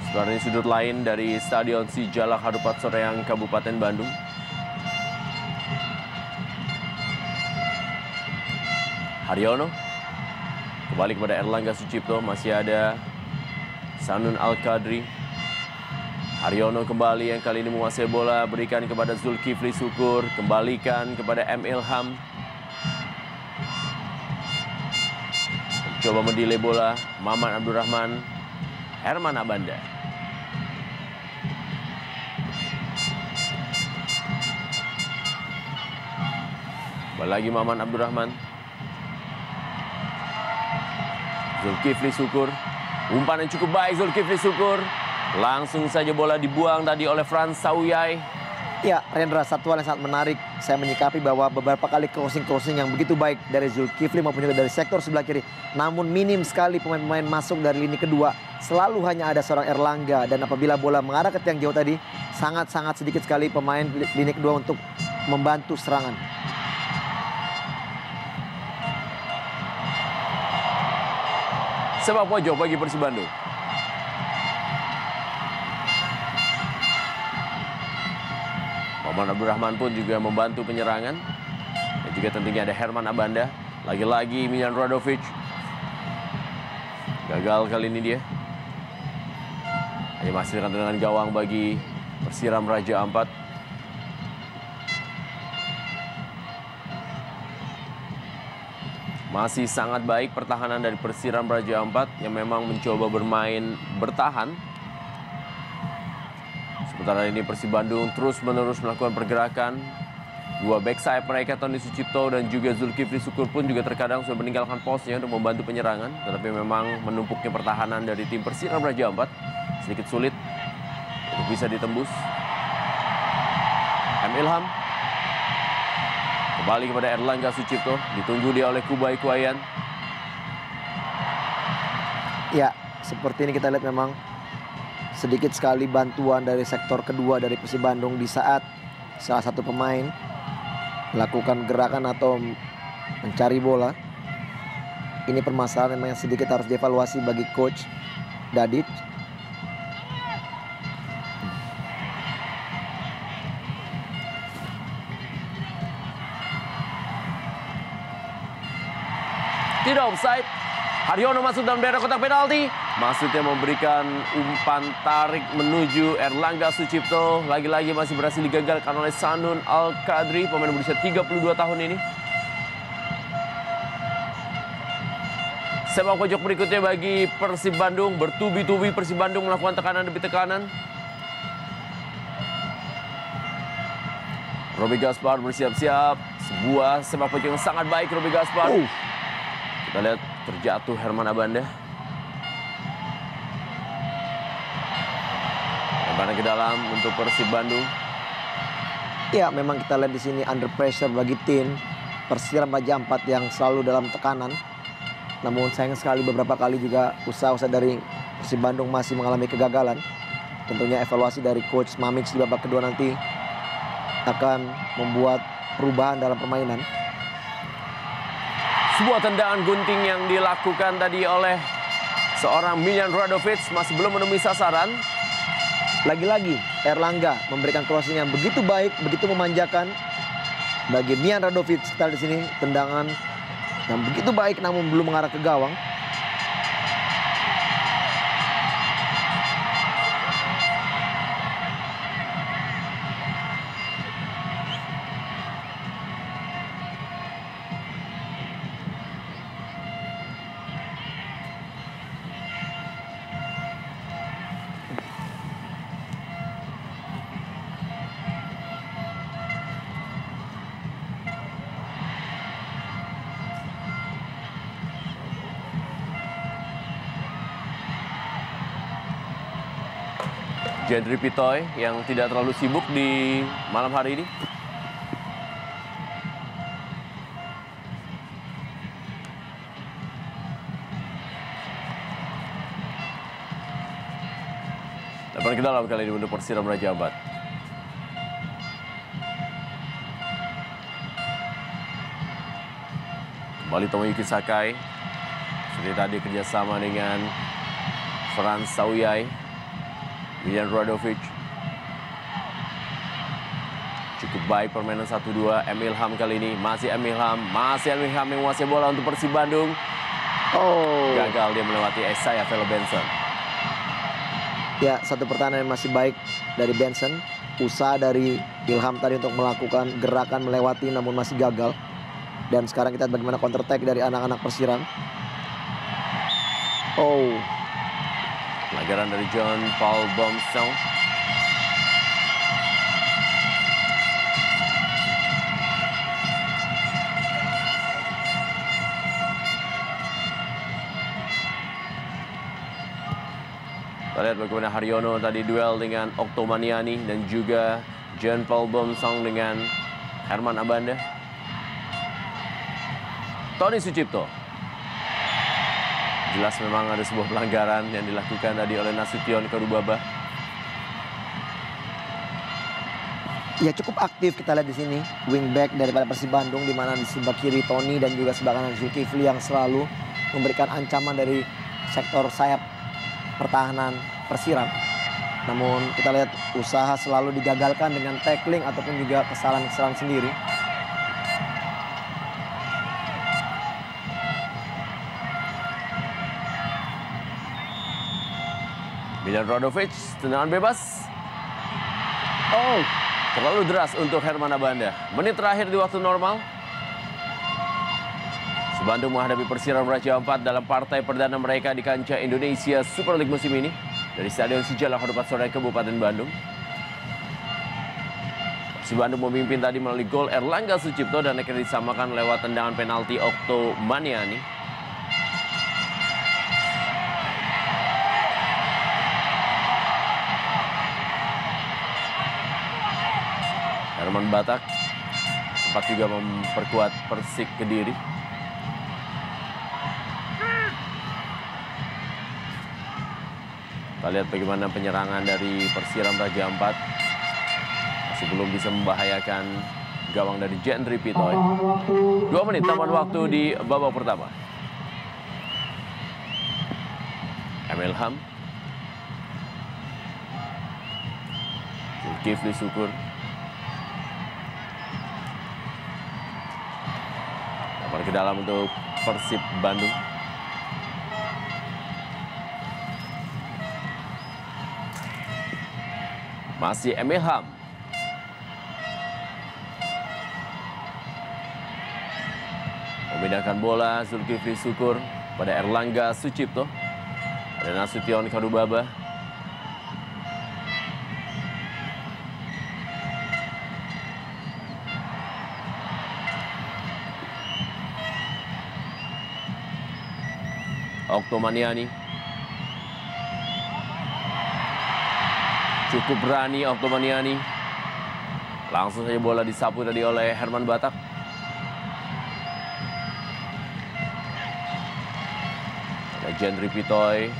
Sekarang ini sudut lain dari Stadion Sijalak Harupat Soreang, Kabupaten Bandung. Haryono kembali kepada Erlangga Sucipto, masih ada Sanun Al-Qadri. Haryono kembali yang kali ini menguasai bola, berikan kepada Zulkifli Syukur, kembalikan kepada M. Ilham. Coba mendelay bola, Maman Abdurrahman, Herman Abanda. Kembali lagi Maman Abdurrahman. Zulkifli Syukur, umpan yang cukup baik Zulkifli Syukur. Langsung saja bola dibuang tadi oleh Frans Sauyai. Ya, Rendra, satu hal yang sangat menarik. Saya menyikapi bahwa beberapa kali crossing yang begitu baik dari Zulkifli maupun juga dari sektor sebelah kiri. Namun minim sekali pemain-pemain masuk dari lini kedua. Selalu hanya ada seorang Erlangga. Dan apabila bola mengarah ke tiang jauh tadi, sangat-sangat sedikit sekali pemain lini kedua untuk membantu serangan. Sepak pojok bagi Persib Bandung. Maman Abdurrahman pun juga membantu penyerangan. Dan juga tentunya ada Herman Abanda. Lagi-lagi Mian Radovic. Gagal kali ini dia. Hanya masih dengan gawang bagi Persiram Raja Ampat. Masih sangat baik pertahanan dari Persiram Raja Ampat yang memang mencoba bermain bertahan. Sementara ini Persib Bandung terus-menerus melakukan pergerakan. Dua back sayap mereka, Tony Sucipto dan juga Zulkifli Syukur pun juga terkadang sudah meninggalkan posnya untuk membantu penyerangan. Tetapi memang menumpuknya pertahanan dari tim Persiram Raja Ampat sedikit sulit untuk bisa ditembus. Ilham kembali kepada Erlangga Sucipto, ditunggu dia oleh Kubai Kuayan. Ya, seperti ini kita lihat memang sedikit sekali bantuan dari sektor kedua dari Persib Bandung di saat salah satu pemain melakukan gerakan atau mencari bola. Ini permasalahan memang yang sedikit harus dievaluasi bagi Coach Dadit. Tidak offside. Haryono masuk dalam daerah kotak penalti. Maksudnya memberikan umpan tarik menuju Erlangga Sucipto. Lagi-lagi masih berhasil digagalkan oleh Sanun Al-Qadri, pemain berusia 32 tahun ini. Sepak pojok berikutnya bagi Persib Bandung. Bertubi-tubi Persib Bandung melakukan tekanan demi tekanan. Roby Gaspar bersiap-siap. Sebuah sepak pojok yang sangat baik Roby Gaspar. Kita lihat terjatuh Herman Abanda. Lemparan ke dalam untuk Persib Bandung. Ya, memang kita lihat di sini under pressure bagi tim Persiram Raja Ampat yang selalu dalam tekanan. Namun sayang sekali beberapa kali juga usaha-usaha dari Persib Bandung masih mengalami kegagalan. Tentunya evaluasi dari Coach Mamix di babak kedua nanti akan membuat perubahan dalam permainan. Sebuah tendangan gunting yang dilakukan tadi oleh seorang Miljan Radovic masih belum menemui sasaran. Lagi-lagi Erlangga memberikan crossing yang begitu baik, begitu memanjakan bagi Miljan Radovic. Kita di sini tendangan yang begitu baik namun belum mengarah ke gawang. Gendry Pitoy yang tidak terlalu sibuk di malam hari ini. Lemparan ke dalam kali ini untuk Persiram Raja Ampat. Kembali Tomoyuki Sakai. Seperti tadi kerjasama dengan Frans Sauyai. Miljan Radovic. Cukup baik permainan 1-2. Ilham kali ini. Masih Ilham yang menguasai bola untuk Persib Bandung. Gagal dia melewati Isaiah Velo Benson. Ya, satu pertahanan yang masih baik dari Benson. Usaha dari Ilham tadi untuk melakukan gerakan melewati namun masih gagal. Dan sekarang kita lihat bagaimana counter attack dari anak-anak Persiram. Pelanggaran dari John Paul Bomsong. Kita lihat bagaimana Haryono tadi duel dengan Oktomaniani dan juga John Paul Bomsong dengan Herman Abanda. Tony Sucipto. Jelas memang ada sebuah pelanggaran yang dilakukan tadi oleh Nasution Karubaba. Ya, cukup aktif kita lihat di sini wingback daripada Persib Bandung, di mana di sebelah kiri Tony dan juga sebelah kanan Zulkifli yang selalu memberikan ancaman dari sektor sayap pertahanan Persiram. Namun kita lihat usaha selalu digagalkan dengan tackling ataupun juga kesalahan-kesalahan sendiri. Miljan Radovic, tendangan bebas. Terlalu deras untuk Herman Abanda. Menit terakhir di waktu normal. Bandung menghadapi Persiram Raja Ampat dalam partai perdana mereka di kancah Indonesia Super League musim ini dari Stadion Sijalak Harupat Sore, Kabupaten Bandung. Persib Bandung memimpin tadi melalui gol Erlangga Sucipto dan akhirnya disamakan lewat tendangan penalti Okto Maniani. Herman Batak sempat juga memperkuat Persik Kediri. Kita lihat bagaimana penyerangan dari Persiram Raja Ampat. Masih belum bisa membahayakan gawang dari Jendri Pitoy. 2 menit tambahan waktu di babak pertama. Emil Ham. Zulkifli Syukur. Lebar ke dalam untuk Persib Bandung. Masih Emil Ham. Memindahkan bola Zulkifli Syukur pada Erlangga Sucipto. Ada Nasution Kadubaba. Okto Maniani. Cukup berani Okto Maniani. Langsung saja bola disapu tadi oleh Herman Batak. Ada Jendri Pitoy.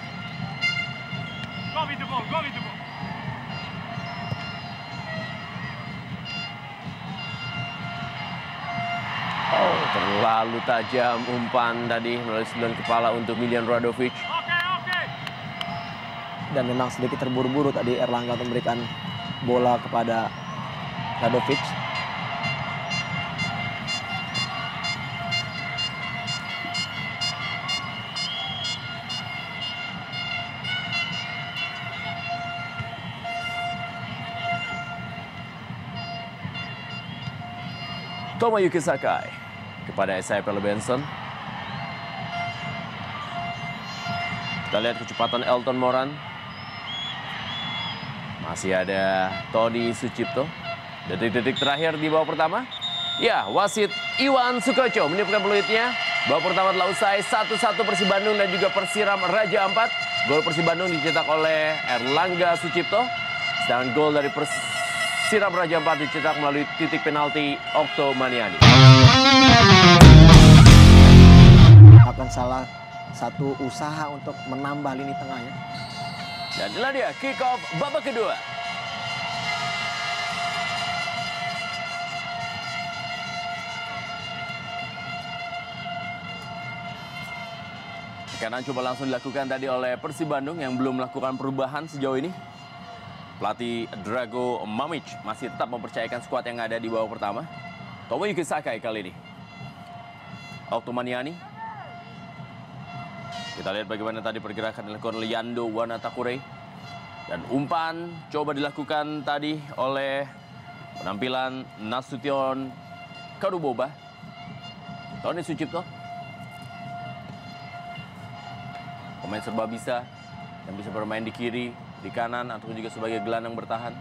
Oh, terlalu tajam umpan tadi melalui 9 kepala untuk Miljan Radovic. Dan memang sedikit terburu-buru tadi Erlangga untuk memberikan bola kepada Radovic. Tomoyuki Sakai kepada Esaipel Benson. Kita lihat kecepatan Elton Moran. Masih ada Tony Sucipto. Detik-detik terakhir di babak pertama. Ya, wasit Iwan Sukoco meniupkan peluitnya. Babak pertama telah usai 1-1 Persib Bandung dan juga Persiram Raja Ampat. Gol Persib Bandung dicetak oleh Erlangga Sucipto. Sedangkan gol dari Persiram Raja Ampat dicetak melalui titik penalti Okto Maniani. Akan salah satu usaha untuk menambah lini tengahnya. Dan inilah dia kick off babak kedua. Tekanan coba langsung dilakukan tadi oleh Persib Bandung yang belum melakukan perubahan sejauh ini. Pelatih Drago Mamic masih tetap mempercayakan skuad yang ada di babak pertama. Tomoyuki Sakai kali ini. Okto Maniani. Kita lihat bagaimana tadi pergerakan dilakukan oleh Yando Wanatakure. Dan umpan coba dilakukan tadi oleh penampilan Nasution Kadubaba. Tony Sucipto. Pemain serba bisa. Yang bisa bermain di kiri, di kanan, ataupun juga sebagai gelandang bertahan.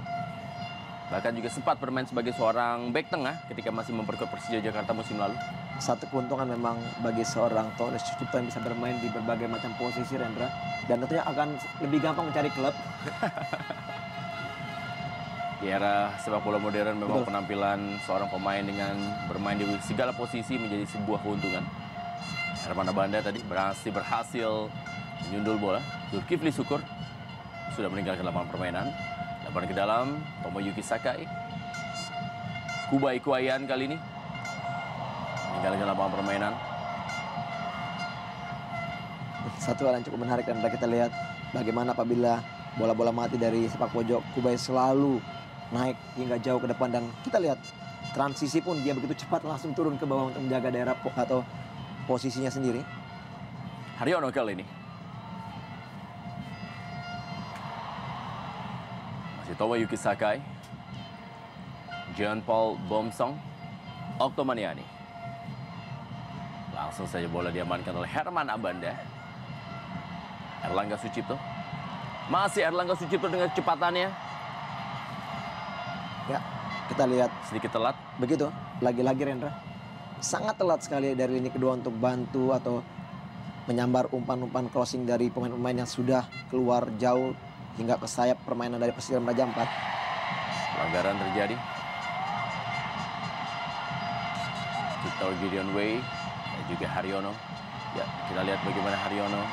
Bahkan juga sempat bermain sebagai seorang bek tengah ketika masih memperkuat Persija Jakarta musim lalu. Satu keuntungan memang bagi seorang Tony Sucipto yang bisa bermain di berbagai macam posisi, Rendra. Dan tentunya akan lebih gampang mencari klub. Di era sepak bola modern memang penampilan seorang pemain dengan bermain di segala posisi menjadi sebuah keuntungan. Herman Abanda tadi berhasil menyundul bola. Zulkifli Syukur sudah meninggalkan lapangan permainan. Lebar ke dalam, Tomoyuki Sakai. Kubai Kuayan kali ini meninggalkan lapangan permainan. Satu hal yang cukup menarik dan kita lihat bagaimana apabila bola-bola mati dari sepak pojok, Kubai selalu naik hingga jauh ke depan. Dan kita lihat transisi pun dia begitu cepat langsung turun ke bawah untuk menjaga daerah atau posisinya sendiri. Haryono kali ini. Masih Tomoyuki Sakai. Jean Paul Bomsong. Okto Maniani. Langsung saja bola diamankan oleh Herman Abanda. Erlangga Sucipto. Masih Erlangga Sucipto dengan kecepatannya. Ya, kita lihat Sedikit telat. begitu. Lagi-lagi Rendra. Sangat telat sekali dari lini kedua untuk bantu atau menyambar umpan-umpan crossing dari pemain-pemain yang sudah keluar jauh hingga ke sayap permainan dari Persiraman Raja Ampat. Pelanggaran terjadi. Victor Gideon Way dan juga Haryono. Ya, kita lihat bagaimana Haryono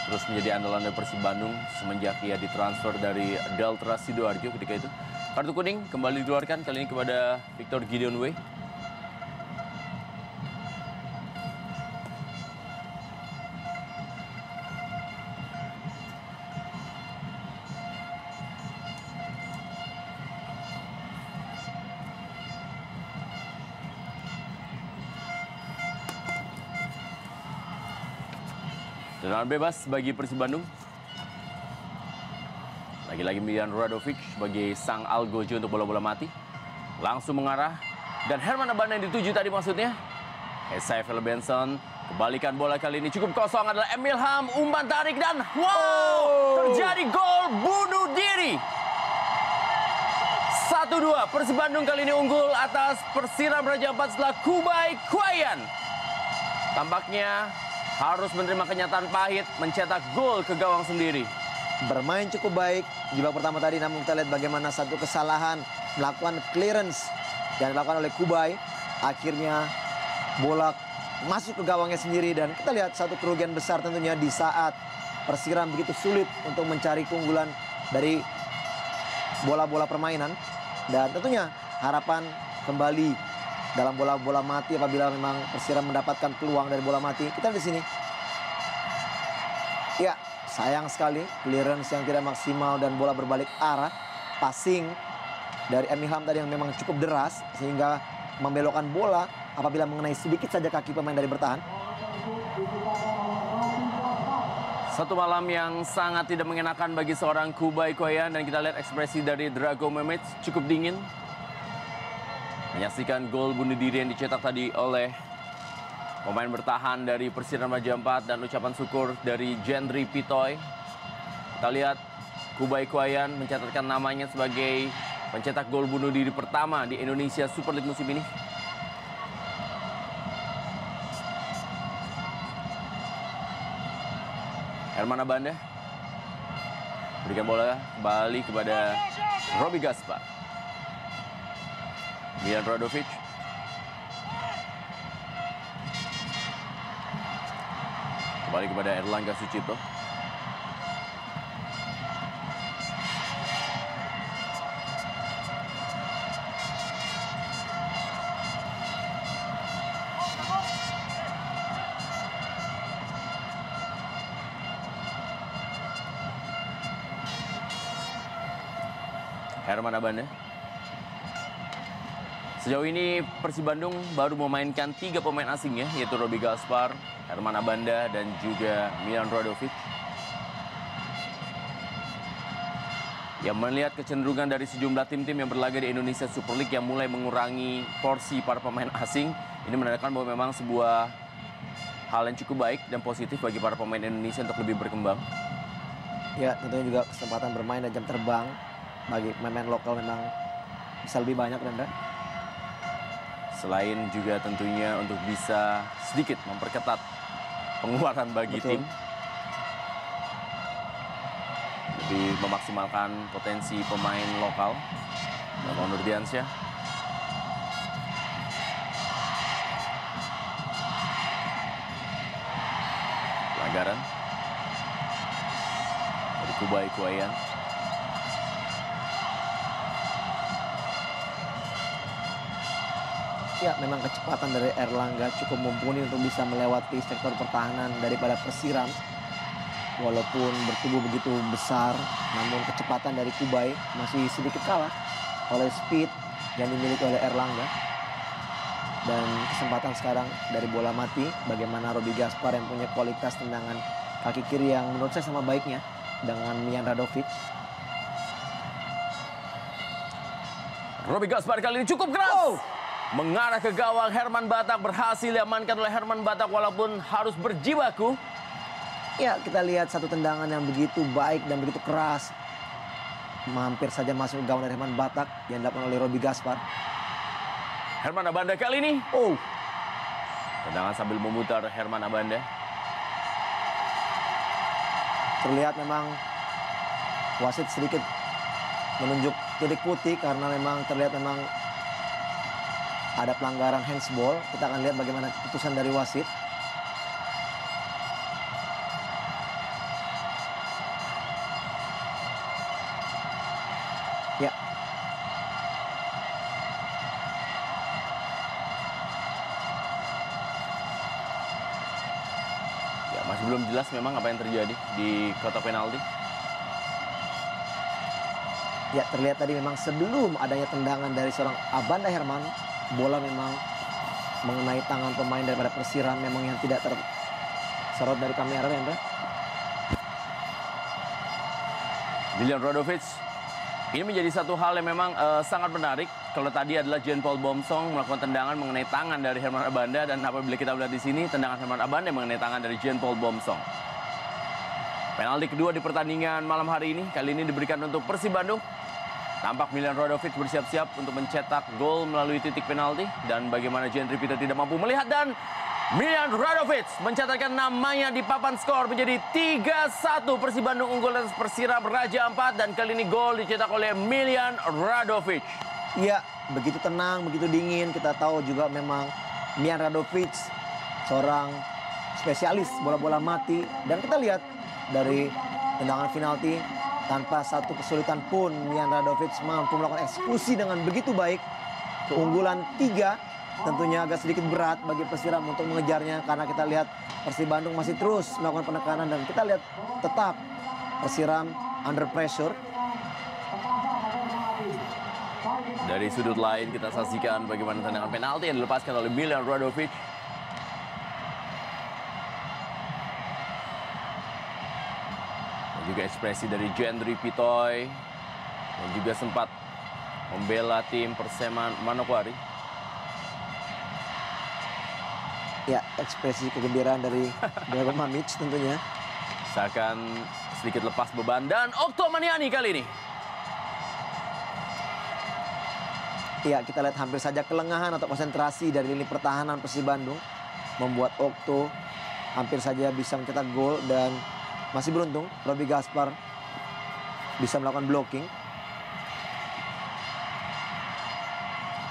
terus menjadi andalan dari Persib Bandung semenjak ia ditransfer dari Delta Sidoarjo ketika itu. Kartu kuning kembali dikeluarkan kali ini kepada Victor Gideon Way. Tendangan bebas bagi Persib Bandung. Lagi-lagi Miljan Radovic sebagai sang algojo untuk bola-bola mati. Langsung mengarah. Dan Herman Abanda yang dituju tadi maksudnya. Esai Benson. Kembalikan bola kali ini cukup kosong adalah Emil Ham. Umpan tarik dan wow! Terjadi gol bunuh diri. 1-2. Persib Bandung kali ini unggul atas Persiraman Raja Ampat setelah Kubai Kwayan. Tampaknya harus menerima kenyataan pahit, mencetak gol ke gawang sendiri. Bermain cukup baik di babak pertama tadi, namun kita lihat bagaimana satu kesalahan melakukan clearance yang dilakukan oleh Kubai. Akhirnya bola masuk ke gawangnya sendiri dan kita lihat satu kerugian besar tentunya di saat Persiram begitu sulit untuk mencari keunggulan dari bola-bola permainan. Dan tentunya harapan kembali dalam bola-bola mati apabila memang Persiram mendapatkan peluang dari bola mati. Kita di sini. Ya, sayang sekali clearance yang tidak maksimal dan bola berbalik arah. Passing dari Emil Ham tadi yang memang cukup deras sehingga membelokkan bola apabila mengenai sedikit saja kaki pemain dari bertahan. Satu malam yang sangat tidak mengenakan bagi seorang Kubai Kwayan dan kita lihat ekspresi dari Drago Mehmet cukup dingin. Menyaksikan gol bunuh diri yang dicetak tadi oleh pemain bertahan dari Persiraman Raja Ampat dan ucapan syukur dari Jendri Pitoy. Kita lihat Kubai Kwayan mencatatkan namanya sebagai pencetak gol bunuh diri pertama di Indonesia Super League musim ini. Herman Abanda berikan bola kembali kepada Robi Gaspar. Miljan Radovic. Kembali kepada Erlangga Sucipto. Herman Abanda. Sejauh ini Persib Bandung baru memainkan 3 pemain asing ya, yaitu Robi Gaspar, Herman Abanda, dan juga Miljan Radovic. Yang melihat kecenderungan dari sejumlah tim-tim yang berlaga di Indonesia Super League yang mulai mengurangi porsi para pemain asing, ini menandakan bahwa memang sebuah hal yang cukup baik dan positif bagi para pemain Indonesia untuk lebih berkembang. Ya, tentunya juga kesempatan bermain dan jam terbang bagi pemain lokal memang bisa lebih banyak, Rendra. Selain juga tentunya untuk bisa sedikit memperketat pengeluaran bagi tim. Lebih memaksimalkan potensi pemain lokal. Bapak Nurdiansyah. Pelanggaran dari Kubai Kwayan. Ya, memang kecepatan dari Erlangga cukup mumpuni untuk bisa melewati sektor pertahanan daripada Persiram. Walaupun bertubuh begitu besar, namun kecepatan dari Kubai masih sedikit kalah oleh speed yang dimiliki oleh Erlangga. Dan kesempatan sekarang dari bola mati, bagaimana Robi Gaspar yang punya kualitas tendangan kaki kiri yang menurut saya sama baiknya dengan Miljan Radovic. Roby Gaspar kali ini cukup keras. Mengarah ke gawang, Herman Batak berhasil diamankan oleh Herman Batak walaupun harus berjibaku. Ya, kita lihat satu tendangan yang begitu baik dan begitu keras. Hampir saja masuk ke gawang dari Herman Batak yang dilakukan oleh Roby Gaspar. Herman Abanda kali ini. Tendangan sambil memutar Herman Abanda. Terlihat memang wasit sedikit menunjuk titik putih karena memang terlihat memang ada pelanggaran handsball. Kita akan lihat bagaimana keputusan dari wasit. Ya. Ya, masih belum jelas memang apa yang terjadi di kotak penalti. Ya, terlihat tadi memang sebelum adanya tendangan dari seorang Abanda Herman, bola memang mengenai tangan pemain daripada Persiram memang yang tidak tersorot dari kamera, Rendra. Miljan Radovic. Ini menjadi satu hal yang memang sangat menarik. Kalau tadi adalah Jean Paul Bomsong melakukan tendangan mengenai tangan dari Herman Abanda, dan apabila kita lihat di sini tendangan Herman Abanda mengenai tangan dari Jean Paul Bomsong. Penalti kedua di pertandingan malam hari ini kali ini diberikan untuk Persib Bandung. Tampak Miljan Radovic bersiap-siap untuk mencetak gol melalui titik penalti, dan bagaimana Jendri Peter tidak mampu melihat, dan Miljan Radovic mencatatkan namanya di papan skor menjadi 3-1. Persib Bandung unggul atas Persiram Raja Ampat, dan kali ini gol dicetak oleh Miljan Radovic. Iya, begitu tenang, begitu dingin. Kita tahu juga memang Miljan Radovic seorang spesialis bola-bola mati, dan kita lihat dari tendangan penalti tanpa satu kesulitan pun Miljan Radovic mampu melakukan eksekusi dengan begitu baik. Keunggulan 3 tentunya agak sedikit berat bagi Persiram untuk mengejarnya, karena kita lihat Persib Bandung masih terus melakukan penekanan, dan kita lihat tetap Persiram under pressure. Dari sudut lain kita saksikan bagaimana tendangan penalti yang dilepaskan oleh Miljan Radovic. Dan juga ekspresi dari Jendri Pitoy yang juga sempat membela tim Persema Manokwari. Ya, ekspresi kegembiraan dari Drago Mamic tentunya. Seakan sedikit lepas beban, dan Okto Maniani kali ini. Ya, kita lihat hampir saja kelengahan atau konsentrasi dari lini pertahanan Persib Bandung membuat Okto hampir saja bisa mencetak gol, dan masih beruntung Roby Gaspar bisa melakukan blocking.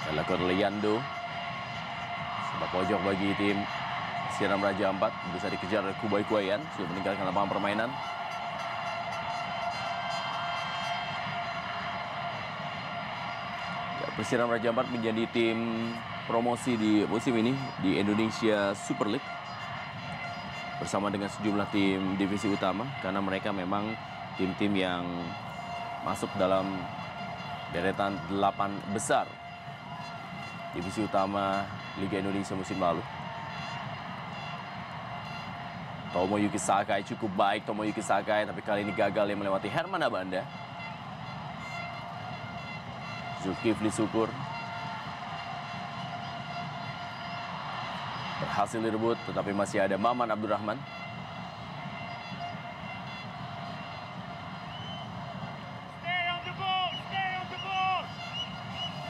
Dilakukan oleh Yando. Sebelah pojok bagi tim Persiram Raja Ampat, bisa dikejar oleh Kubai Kuayan, sudah meninggalkan lapangan permainan. Ya, Persiram Raja Ampat menjadi tim promosi di musim ini di Indonesia Super League bersama dengan sejumlah tim divisi utama, karena mereka memang tim-tim yang masuk dalam deretan 8 besar divisi utama Liga Indonesia musim lalu. Tomoyuki Sakai cukup baik, Tomoyuki Sakai, tapi kali ini gagal yang melewati Herman Abanda. Zulkifli Syukur berhasil direbut, tetapi masih ada Maman Abdurrahman.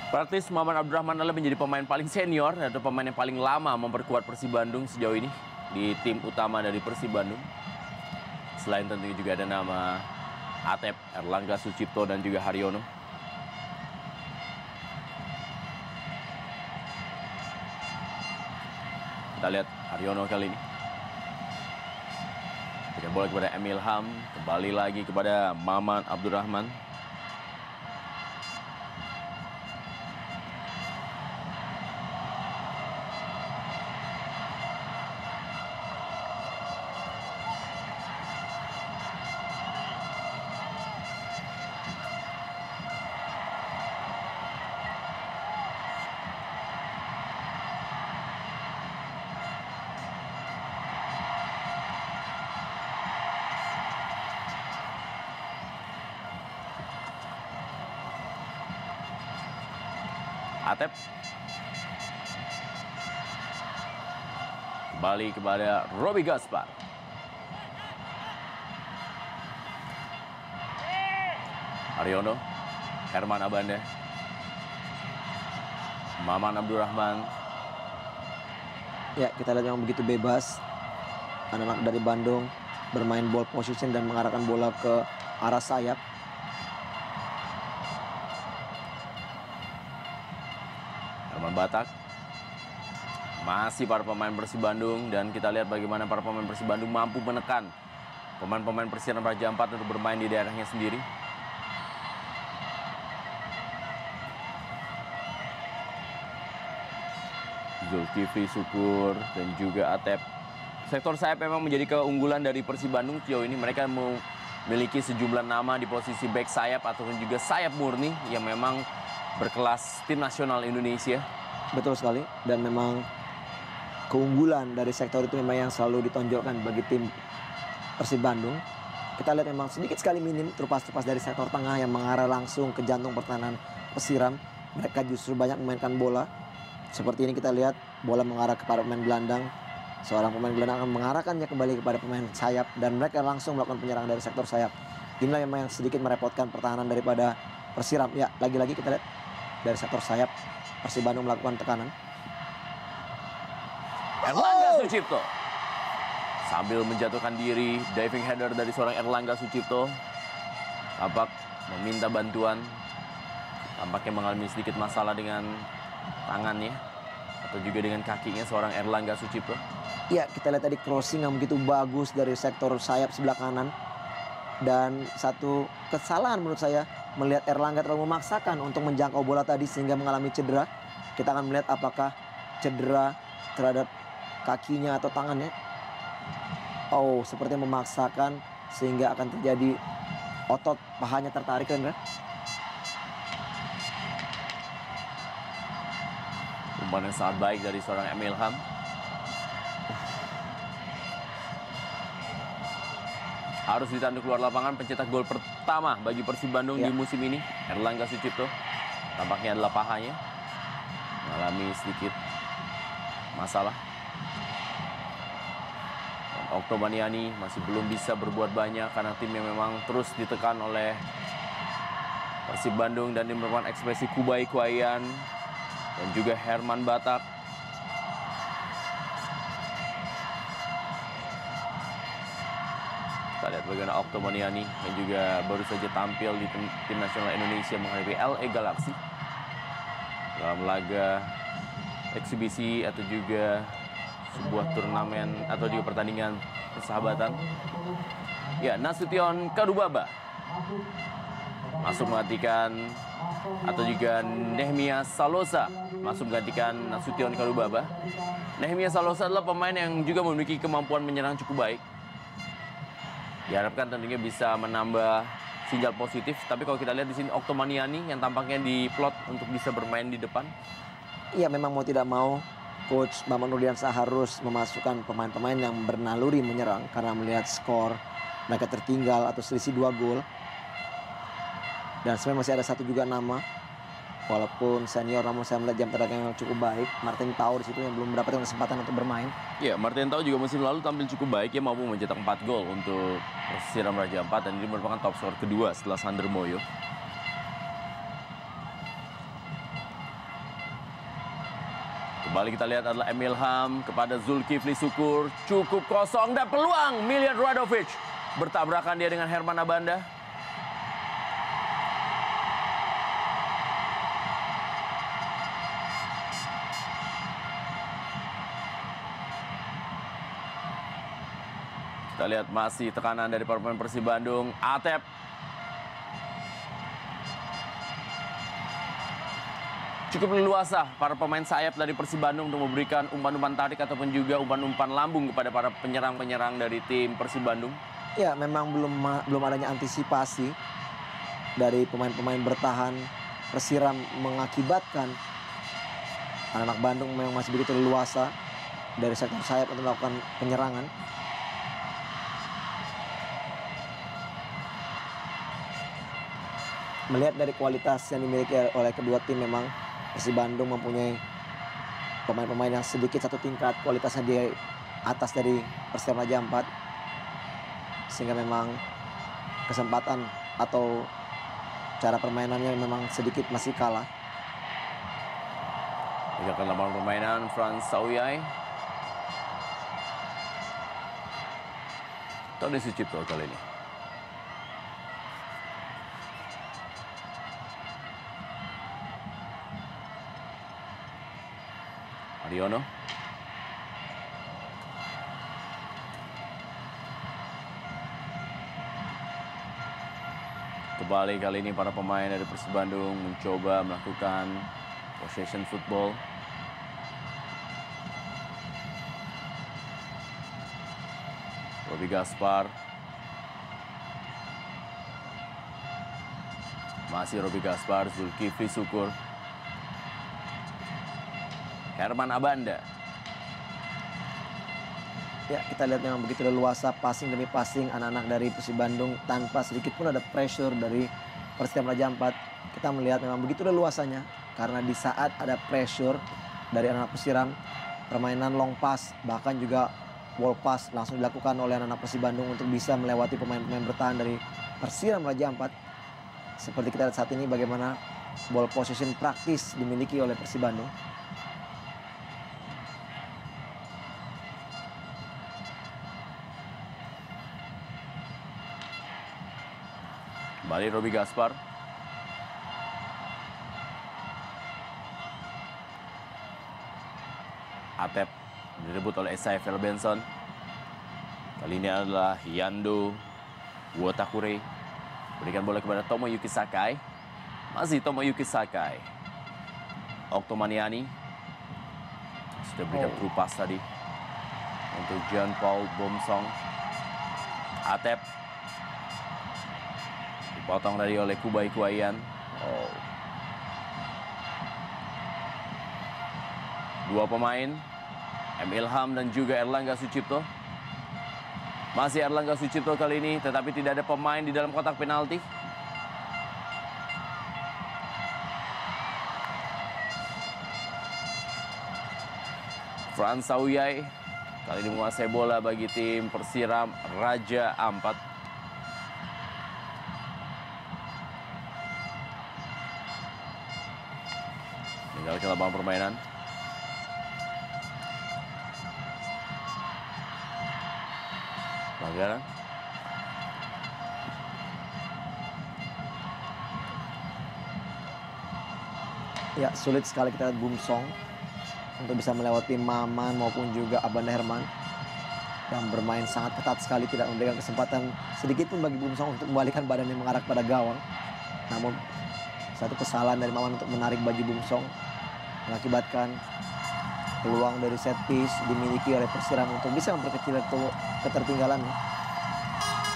Praktis Maman Abdurrahman adalah menjadi pemain paling senior atau pemain yang paling lama memperkuat Persib Bandung sejauh ini di tim utama dari Persib Bandung. Selain tentunya juga ada nama Atep, Erlangga Sucipto, dan juga Haryono. Kita lihat Haryono kali ini. Berikan bola kepada Emil Ham, kembali lagi kepada Maman Abdurrahman. Atep. Kembali kepada Robi Gaspar. Aryono, Herman Abanda, Maman Abdurrahman. Ya, kita lihat memang begitu bebas anak-anak dari Bandung bermain ball position dan mengarahkan bola ke arah sayap. Herman Batak. Masih para pemain Persib Bandung, dan kita lihat bagaimana para pemain Persib Bandung mampu menekan pemain-pemain Persiram Raja Ampat untuk bermain di daerahnya sendiri. Zulkifli Syukur dan juga Atep. Sektor sayap memang menjadi keunggulan dari Persib Bandung sejauh ini. Mereka memiliki sejumlah nama di posisi back sayap ataupun juga sayap murni yang memang berkelas tim nasional Indonesia. Betul sekali, dan memang keunggulan dari sektor itu memang yang selalu ditonjolkan bagi tim Persib Bandung. Kita lihat memang sedikit sekali minim terupas-terupas dari sektor tengah yang mengarah langsung ke jantung pertahanan Persiram. Mereka justru banyak memainkan bola. Seperti ini kita lihat bola mengarah kepada pemain gelandang. Seorang pemain gelandang akan mengarahkannya kembali kepada pemain sayap dan mereka langsung melakukan penyerangan dari sektor sayap. Inilah memang yang sedikit merepotkan pertahanan daripada Persiram. Ya, lagi-lagi kita lihat dari sektor sayap Persib Bandung melakukan tekanan. Erlangga Sucipto sambil menjatuhkan diri, diving header dari seorang Erlangga Sucipto. Tampak meminta bantuan, tampaknya mengalami sedikit masalah dengan tangannya atau juga dengan kakinya seorang Erlangga Sucipto. Ya, kita lihat tadi crossing yang begitu bagus dari sektor sayap sebelah kanan. Dan satu kesalahan menurut saya, melihat Erlangga terlalu memaksakan untuk menjangkau bola tadi sehingga mengalami cedera. Kita akan melihat apakah cedera terhadap kakinya atau tangannya. Oh, seperti memaksakan sehingga akan terjadi otot pahanya tertarik, kan? Umpan yang sangat baik dari seorang Emil Ham. Harus ditanduk keluar lapangan, pencetak gol pertama bagi Persib Bandung di musim ini, Erlangga Sucipto. Tampaknya adalah pahanya mengalami sedikit masalah. Dan Oktobaniani masih belum bisa berbuat banyak karena timnya memang terus ditekan oleh Persib Bandung, dan ini merupakan ekspresi Kubai Kuayan dan juga Herman Batak. Kita lihat bagaimana Oktobaniani yang juga baru saja tampil di tim nasional Indonesia menghadapi LA Galaxy dalam laga eksibisi atau juga sebuah turnamen atau juga pertandingan persahabatan. Ya, Nasution Kadubaba masuk menggantikan, atau juga Nehemia Salosa masuk menggantikan Nasution Kadubaba. Nehemia Salosa adalah pemain yang juga memiliki kemampuan menyerang cukup baik. Diharapkan tentunya bisa menambah sinyal positif. Tapi kalau kita lihat di sini Oktobaniani yang tampaknya diplot untuk bisa bermain di depan. Iya, memang mau tidak mau Coach Bambang Nurdiansyah harus memasukkan pemain-pemain yang bernaluri menyerang karena melihat skor mereka tertinggal atau selisih 2 gol. Dan sebenarnya masih ada satu juga nama, walaupun senior namun saya melihat jam terbang yang cukup baik. Martin Tau di situ yang belum mendapatkan kesempatan untuk bermain. Ya, Martin Tau juga musim lalu tampil cukup baik, ya mampu mencetak 4 gol untuk Persiram Raja Ampat, dan ini merupakan top skor kedua setelah Sander Moyo. Kembali kita lihat adalah Emil Ham kepada Zulkifli Syukur, cukup kosong dan peluang Miljan Radovic. Bertabrakan dia dengan Herman Abanda. Kita lihat masih tekanan dari pemain Persib Bandung. Atep. Cukup leluasa para pemain sayap dari Persib Bandung untuk memberikan umpan-umpan tarik ataupun juga umpan-umpan lambung kepada para penyerang-penyerang dari tim Persib Bandung. Ya, memang belum adanya antisipasi dari pemain-pemain bertahan Persiram mengakibatkan anak-anak Bandung memang masih begitu leluasa dari sektor sayap untuk melakukan penyerangan. Melihat dari kualitas yang dimiliki oleh kedua tim, memang Persib Bandung mempunyai pemain-pemain yang sedikit satu tingkat kualitasnya di atas dari Persib Raja Ampat, sehingga memang kesempatan atau cara permainannya memang sedikit masih kalah. Tinggalkan lapangan permainan Frans Sauyai. Tony Sucipto kali ini. Ariono. Kembali kali ini para pemain dari Persib Bandung mencoba melakukan possession football. Robi Gaspar. Masih Robi Gaspar, Zulkifli Syukur. Herman Abanda. Ya, kita lihat memang begitu leluasa passing demi passing anak-anak dari Persib Bandung tanpa sedikit pun ada pressure dari Persib Raja Ampat. Kita melihat memang begitu leluasanya karena di saat ada pressure dari anak-anak Persiram, permainan long pass bahkan juga wall pass langsung dilakukan oleh anak-anak Persib Bandung untuk bisa melewati pemain-pemain bertahan dari Persib Raja Ampat. Seperti kita lihat saat ini bagaimana ball possession praktis dimiliki oleh Persib Bandung. Kembali Robi Gaspar. Atep direbut oleh Esai Benson. Kali ini adalah Yando Wotakure. Berikan bola kepada Tomoyuki Sakai. Masih Tomoyuki Sakai. Oktomaniani. Sudah berikan through pass tadi untuk Jean Paul Bomsong. Atep dipotong dari oleh Kubai Kuayan. Dua pemain, M. Ilham dan juga Erlangga Sucipto. Masih Erlangga Sucipto kali ini, tetapi tidak ada pemain di dalam kotak penalti. Frans Sauyai kali ini menguasai bola bagi tim Persiram Raja Ampat. Tinggal ke lapangan permainan. Pelanggaran. Ya, sulit sekali kita lihat Bumsong untuk bisa melewati Maman maupun juga Abanda Herman yang bermain sangat ketat sekali, tidak memberikan kesempatan sedikit pun bagi Bumsong untuk membalikkan badannya mengarah pada gawang. Namun satu kesalahan dari Maman untuk menarik baju Bumsong mengakibatkan peluang dari set piece dimiliki oleh Persiram untuk bisa memperkecil ketertinggalan.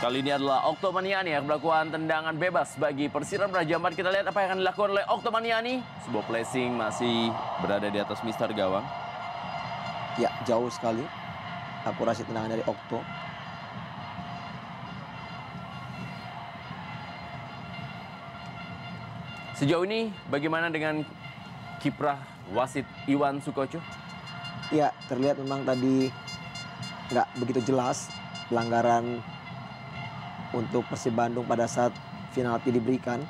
Kali ini adalah Oktomaniani yang melakukan tendangan bebas bagi Persiram Raja Ampat. Kita lihat apa yang akan dilakukan oleh Oktomaniani. Sebuah placing masih berada di atas mister gawang. Ya, jauh sekali akurasi tendangan dari Okto. Sejauh ini bagaimana dengan kiprah wasit Iwan Sukoco? Ya, terlihat memang tadi nggak begitu jelas pelanggaran untuk Persib Bandung pada saat penalti diberikan.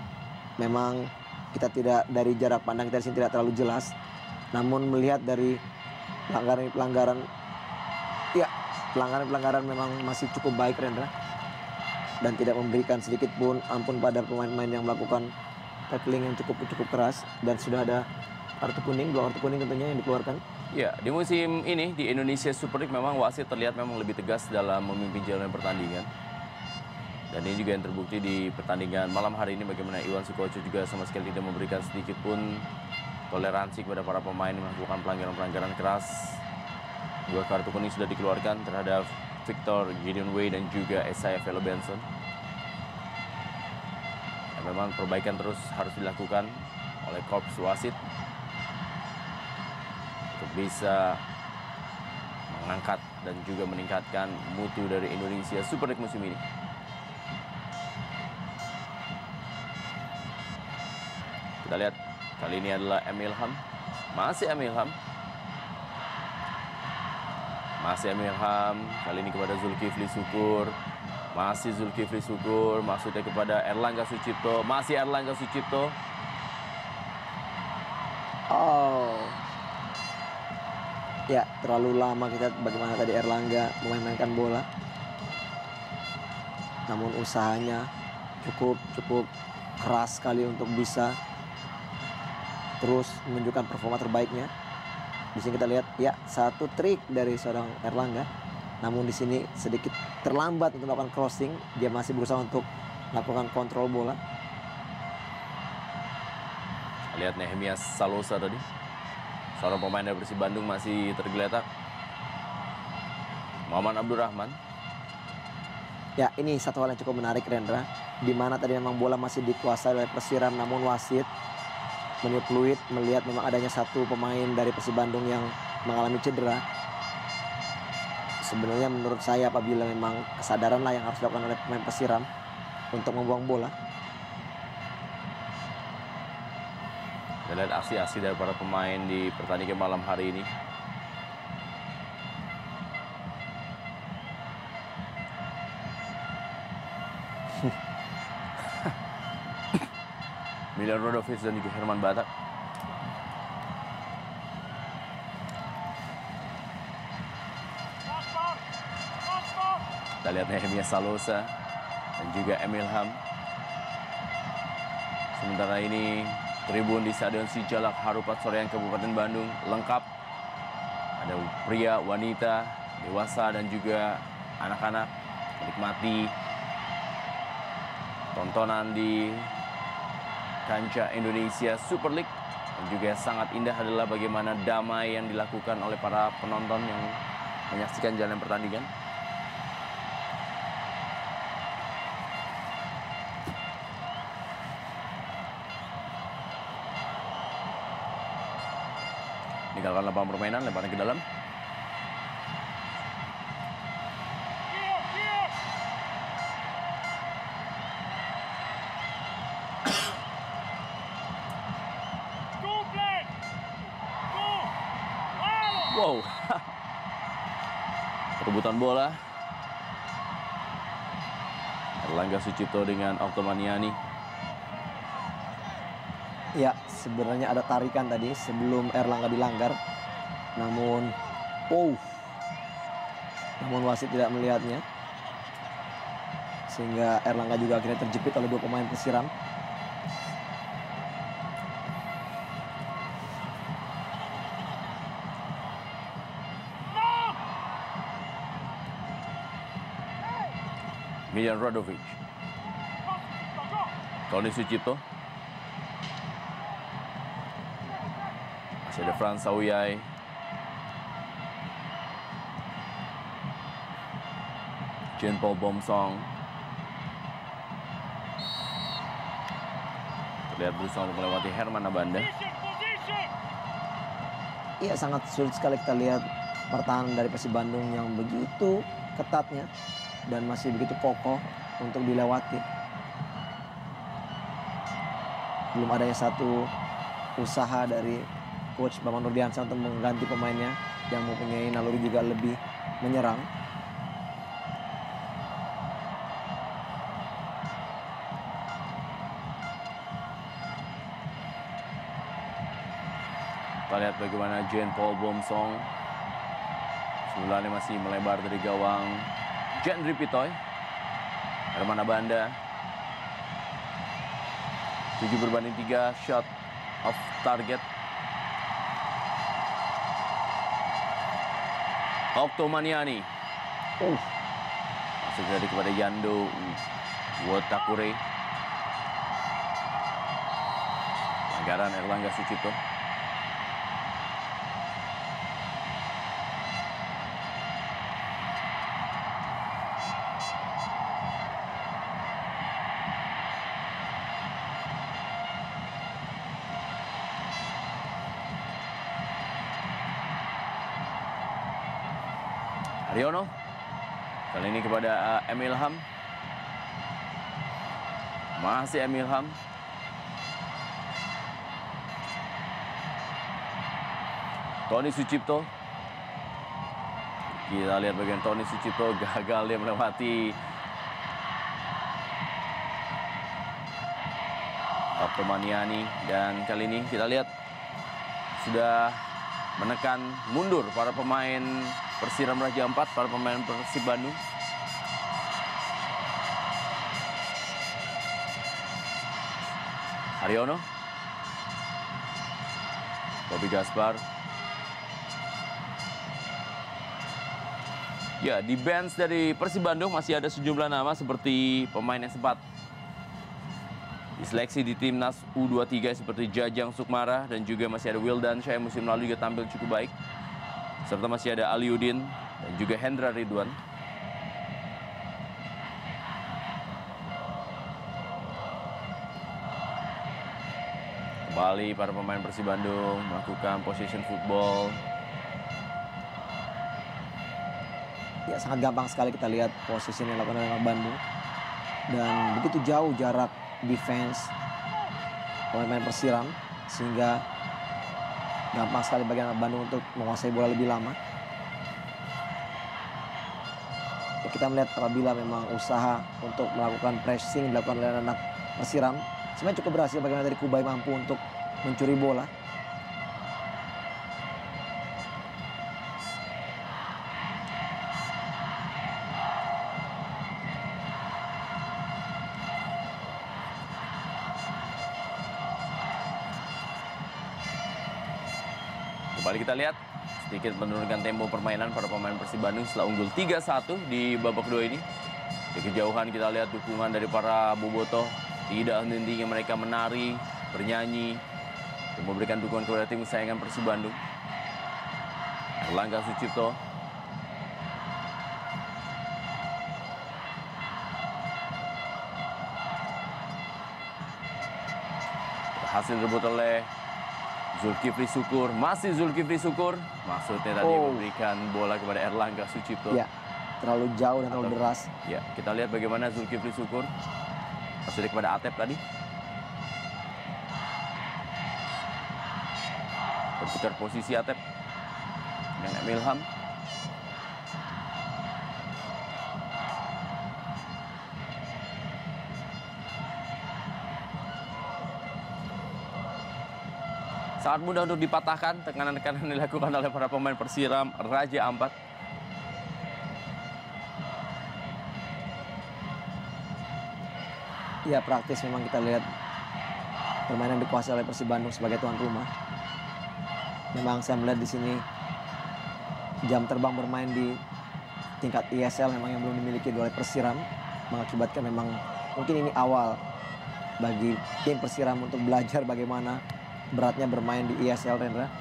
Memang kita tidak dari jarak pandang kita di sini tidak terlalu jelas. Namun melihat dari pelanggaran ya pelanggaran memang masih cukup baik, Rendra, dan tidak memberikan sedikit pun ampun pada pemain-pemain yang melakukan tackling yang cukup keras, dan sudah ada kartu kuning, 2 kartu kuning tentunya yang dikeluarkan. Ya, di musim ini di Indonesia Super League memang wasit terlihat memang lebih tegas dalam memimpin jalannya pertandingan. Dan ini juga yang terbukti di pertandingan malam hari ini, bagaimana Iwan Sukoco juga sama sekali tidak memberikan sedikit pun toleransi kepada para pemain yang melakukan pelanggaran-pelanggaran keras. 2 kartu kuning sudah dikeluarkan terhadap Victor Gideon Way dan juga Esai Benson. Dan memang perbaikan terus harus dilakukan oleh korps wasit untuk bisa mengangkat dan juga meningkatkan mutu dari Indonesia Super League musim ini. Kita lihat Kali ini adalah Emil Ham. Masih Emil Ham. Masih Emil Ham. Kali ini kepada Zulkifli Syukur. Masih Zulkifli Syukur. Maksudnya kepada Erlangga Sucipto. Masih Erlangga Sucipto. Oh. Ya, terlalu lama kita bagaimana tadi Erlangga memainkan bola. Namun usahanya cukup keras sekali untuk bisa terus menunjukkan performa terbaiknya. Di sini kita lihat ya satu trik dari seorang Erlangga. Namun di sini sedikit terlambat untuk melakukan crossing. Dia masih berusaha untuk melakukan kontrol bola. Lihat Nehemia Salosa tadi. Seorang pemain dari Persib Bandung masih tergeletak. Muhammad Abdurrahman. Ya, ini satu hal yang cukup menarik, Rendra. Di mana tadi memang bola masih dikuasai oleh Persiram, namun wasit meniup fluid melihat memang adanya satu pemain dari Persib Bandung yang mengalami cedera. Sebenarnya menurut saya apabila memang kesadaran lah yang harus dilakukan oleh pemain Persiram untuk membuang bola. Kita lihat aksi-aksi dari para pemain di pertandingan malam hari ini. Milan Rodovic dan juga Herman Batak. Kita lihat Nehemia Salosa dan juga Emil Ham. Sementara ini tribun di Stadion Sijalak Harupat Soreang Kabupaten Bandung lengkap. Ada pria, wanita, dewasa dan juga anak-anak menikmati tontonan di kancah Indonesia Super League. Dan juga sangat indah adalah bagaimana damai yang dilakukan oleh para penonton yang menyaksikan jalannya pertandingan. Tinggalkan lapangan permainan, lemparan ke dalam. Wow. Perebutan bola. Erlangga Sucipto dengan Oktomaniani. Ya, sebenarnya ada tarikan tadi sebelum Erlangga dilanggar. Namun wasit tidak melihatnya. Sehingga Erlangga juga akhirnya terjepit oleh dua pemain Persiram. Milan Rodovic. Tony Sucipto. Masih ada Frans Sauyai. Jean Paul Bomsong. Terlihat berusaha untuk melewati Herman Abanda. Iya, sangat sulit sekali kita lihat pertahanan dari Persib Bandung yang begitu ketatnya dan masih begitu kokoh untuk dilewati. Belum adanya satu usaha dari Coach Bambang Nurdiansyah untuk mengganti pemainnya yang mempunyai naluri juga lebih menyerang. Kita lihat bagaimana Jean Paul Bomsong semulanya masih melebar dari gawang Jendri Pitoy. Herman Abanda 7/3 shot off target. Oktomaniani. Masuk dari kepada Yando Wotakure. Pelanggaran Erlangga Sucipto. Haryono. Kali ini kepada Emil Ham. Masih Emil Ham. Tony Sucipto. Kita lihat bagian Tony Sucipto gagal dia melewati Optomaniani, dan kali ini kita lihat sudah menekan mundur para pemain Persiram Raja Ampat, para pemain Persib Bandung. Haryono, Bobby Gaspar. Ya, di bench dari Persib Bandung masih ada sejumlah nama seperti pemain yang sempat diseleksi di timnas U23 seperti Jajang Sukmara, dan juga masih ada Wildansyah yang musim lalu juga tampil cukup baik. Serta masih ada Aliudin dan juga Hendra Ridwan. Kembali para pemain Persib Bandung melakukan possession football. Ya, sangat gampang sekali kita lihat posisi yang dilakukan oleh anak Bandung. Dan begitu jauh jarak defense pemain Persiram, sehingga gampang sekali bagi anak Bandung untuk menguasai bola lebih lama. Ya, kita melihat apabila memang usaha untuk melakukan pressing dilakukan oleh anak Persiram, sebenarnya cukup berhasil bagaimana dari Kubai mampu untuk mencuri bola. Kembali kita lihat sedikit menurunkan tempo permainan para pemain Persib Bandung setelah unggul 3-1 di babak kedua ini. Di kejauhan kita lihat dukungan dari para bobotoh, tidak henti-hentinya mereka menari, bernyanyi, dan memberikan dukungan kepada tim kesayangan Persib Bandung. Erlangga Sucipto. Berhasil direbut oleh Zulkifli Syukur, masih Zulkifli Syukur. Maksudnya tadi memberikan bola kepada Erlangga Sucipto. Ya, terlalu jauh dan terlalu deras. Ya, kita lihat bagaimana Zulkifli Syukur. Maksudnya kepada Atep tadi. Berputar posisi Atep dengan Emilham. Sangat mudah untuk dipatahkan tekanan-tekanan yang dilakukan oleh para pemain Persiram Raja Ampat. Ya, praktis memang kita lihat permainan dikuasai oleh Persib Bandung sebagai tuan rumah. Memang saya melihat di sini jam terbang bermain di tingkat ISL memang yang belum dimiliki oleh Persiram, mengakibatkan memang mungkin ini awal bagi tim Persiram untuk belajar bagaimana beratnya bermain di ISL, Rendra.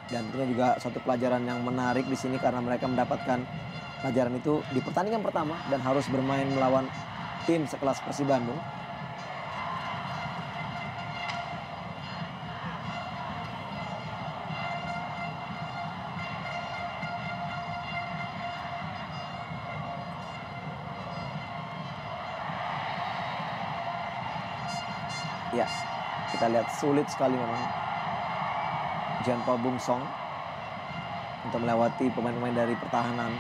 Dan tentunya juga suatu pelajaran yang menarik di sini karena mereka mendapatkan pelajaran itu di pertandingan pertama dan harus bermain melawan tim sekelas Persib Bandung. Ya, kita lihat sulit sekali memang Jean Paul Bung Song untuk melewati pemain-pemain dari pertahanan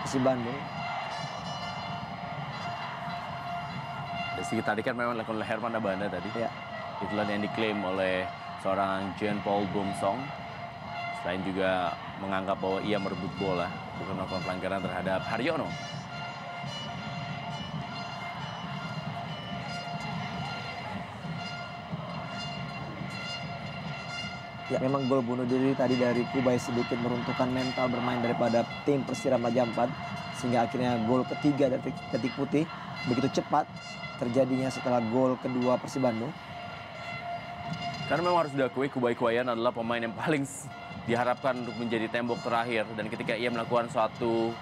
Persib Bandung. Dari tadi kan memang dilakukan oleh Herman Abanda tadi. Ya. Itulah yang diklaim oleh seorang Jean Paul Bung Song. Selain juga menganggap bahwa ia merebut bola, bukan melakukan pelanggaran terhadap Haryono. Ya, memang gol bunuh diri tadi dari Kubai sedikit meruntuhkan mental bermain daripada tim Persiram Raja Ampat, sehingga akhirnya gol ketiga dari Ketik Putih begitu cepat terjadinya setelah gol kedua Persib Bandung. Karena memang harus diakui Kubai Kuayan adalah pemain yang paling diharapkan untuk menjadi tembok terakhir, dan ketika ia melakukan suatu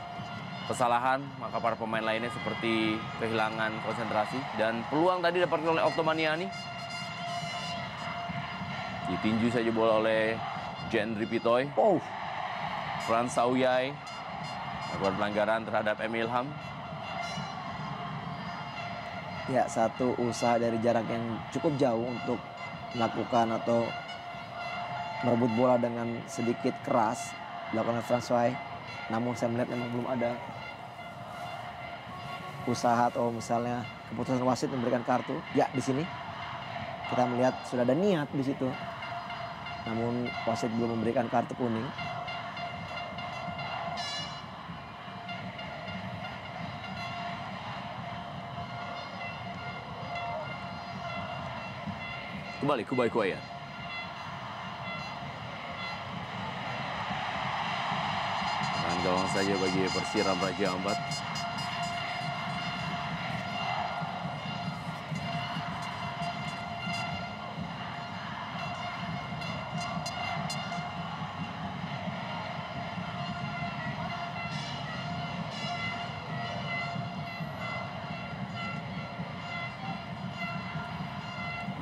kesalahan maka para pemain lainnya seperti kehilangan konsentrasi, dan peluang tadi dapatkan oleh Optomaniani. Ditinju saja bola oleh Jendri Pitoy. Frans Sauyai melakukan pelanggaran terhadap Emilham. Ya, satu usaha dari jarak yang cukup jauh untuk melakukan atau merebut bola dengan sedikit keras dilakukan oleh François. Namun saya melihat memang belum ada usaha atau misalnya keputusan wasit memberikan kartu. Ya, di sini kita melihat sudah ada niat di situ. Namun wasit belum memberikan kartu kuning. Kembali Kubai Kuaya. Tangan gawang saja bagi Persiram Raja Ampat.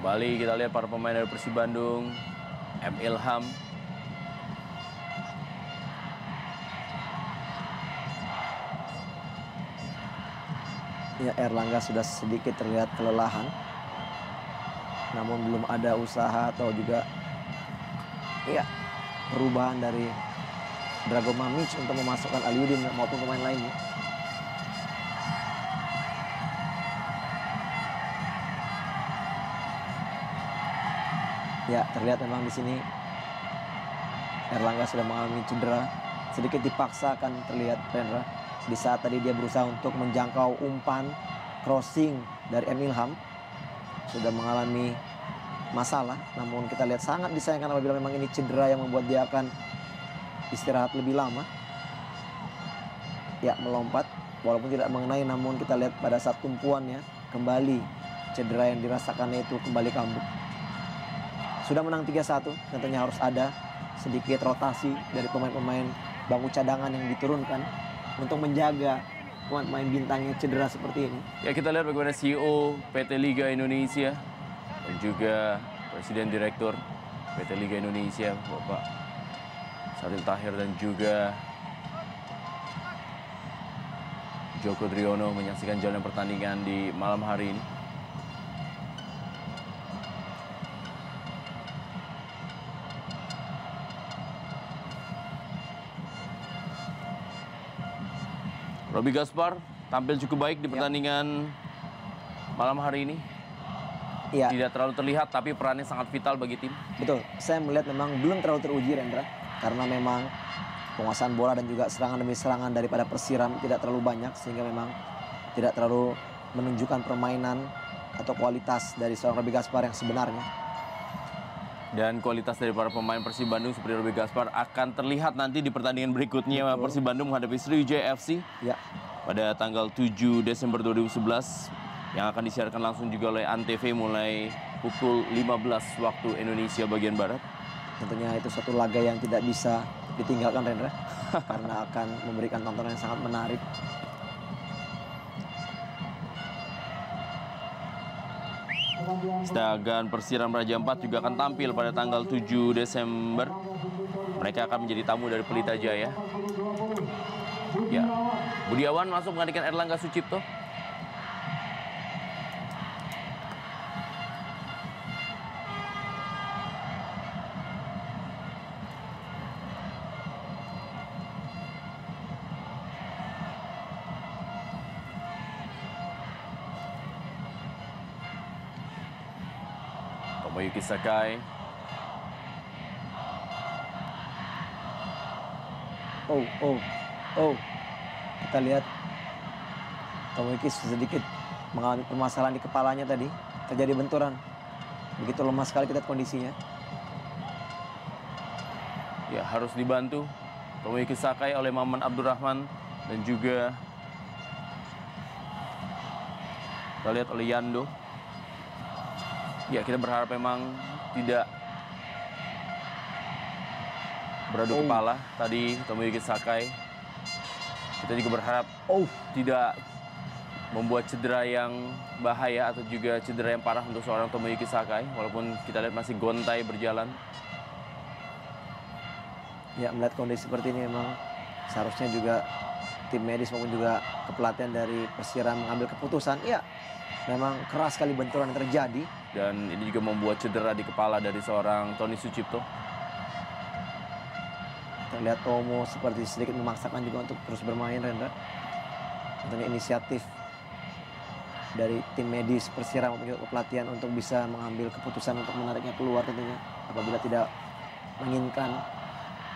Kembali kita lihat para pemain dari Persib Bandung. M. Ilham. Ya, Erlangga sudah sedikit terlihat kelelahan. Namun belum ada usaha atau juga ya perubahan dari Drago Mamic untuk memasukkan Aliudin maupun pemain lainnya. Ya, terlihat memang di sini Erlangga sudah mengalami cedera. Sedikit dipaksakan terlihat Rendra. Di saat tadi dia berusaha untuk menjangkau umpan crossing dari M. Ilham. Sudah mengalami masalah. Namun kita lihat sangat disayangkan apabila memang ini cedera yang membuat dia akan istirahat lebih lama. Ya, melompat. Walaupun tidak mengenai, namun kita lihat pada saat tumpuannya kembali cedera yang dirasakannya itu kembali kambuh. Sudah menang 3-1, tentunya harus ada sedikit rotasi dari pemain-pemain bangku cadangan yang diturunkan untuk menjaga pemain bintangnya cedera seperti ini. Ya, kita lihat bagaimana CEO PT Liga Indonesia dan juga Presiden Direktur PT Liga Indonesia Bapak Saril Tahir dan juga Joko Driono menyaksikan jalannya pertandingan di malam hari ini. Roby Gaspar tampil cukup baik di pertandingan malam hari ini. Ya. Tidak terlalu terlihat, tapi perannya sangat vital bagi tim. Betul, saya melihat memang belum terlalu teruji Rendra. Karena memang penguasaan bola dan juga serangan demi serangan daripada Persiram tidak terlalu banyak. Sehingga memang tidak terlalu menunjukkan permainan atau kualitas dari seorang Roby Gaspar yang sebenarnya. Dan kualitas dari para pemain Persib Bandung seperti Roby Gaspar akan terlihat nanti di pertandingan berikutnya. Betul. Persib Bandung menghadapi Sriwijaya FC ya, pada tanggal 7 Desember 2011 yang akan disiarkan langsung juga oleh ANTV mulai pukul 15 waktu Indonesia bagian Barat. Tentunya itu suatu laga yang tidak bisa ditinggalkan Rendra karena akan memberikan tontonan yang sangat menarik. Sedangkan Persiram Raja Ampat juga akan tampil pada tanggal 7 Desember. Mereka akan menjadi tamu dari Pelita Jaya. Ya, Budiawan masuk menggantikan Erlangga Sucipto. Tomoyuki Sakai. Kita lihat Tomoyuki sedikit mengalami permasalahan di kepalanya tadi. Terjadi benturan. Begitu lemah sekali kita kondisinya. Ya, harus dibantu Tomoyuki Sakai oleh Maman Abdurrahman dan juga kita lihat oleh Yando. Ya, kita berharap memang tidak beradu kepala tadi Tomoyuki Sakai. Kita juga berharap tidak membuat cedera yang bahaya atau juga cedera yang parah untuk seorang Tomoyuki Sakai. Walaupun kita lihat masih gontai berjalan. Ya, melihat kondisi seperti ini memang seharusnya juga tim medis maupun juga kepelatihan dari Persiram mengambil keputusan. Ya, memang keras sekali benturan yang terjadi. Dan ini juga membuat cedera di kepala dari seorang Tony Sucipto. Terlihat Tomo seperti sedikit memaksakan juga untuk terus bermain, Rendra. Tentunya inisiatif dari tim medis Persira maupun juga pelatihan untuk bisa mengambil keputusan untuk menariknya keluar tentunya apabila tidak menginginkan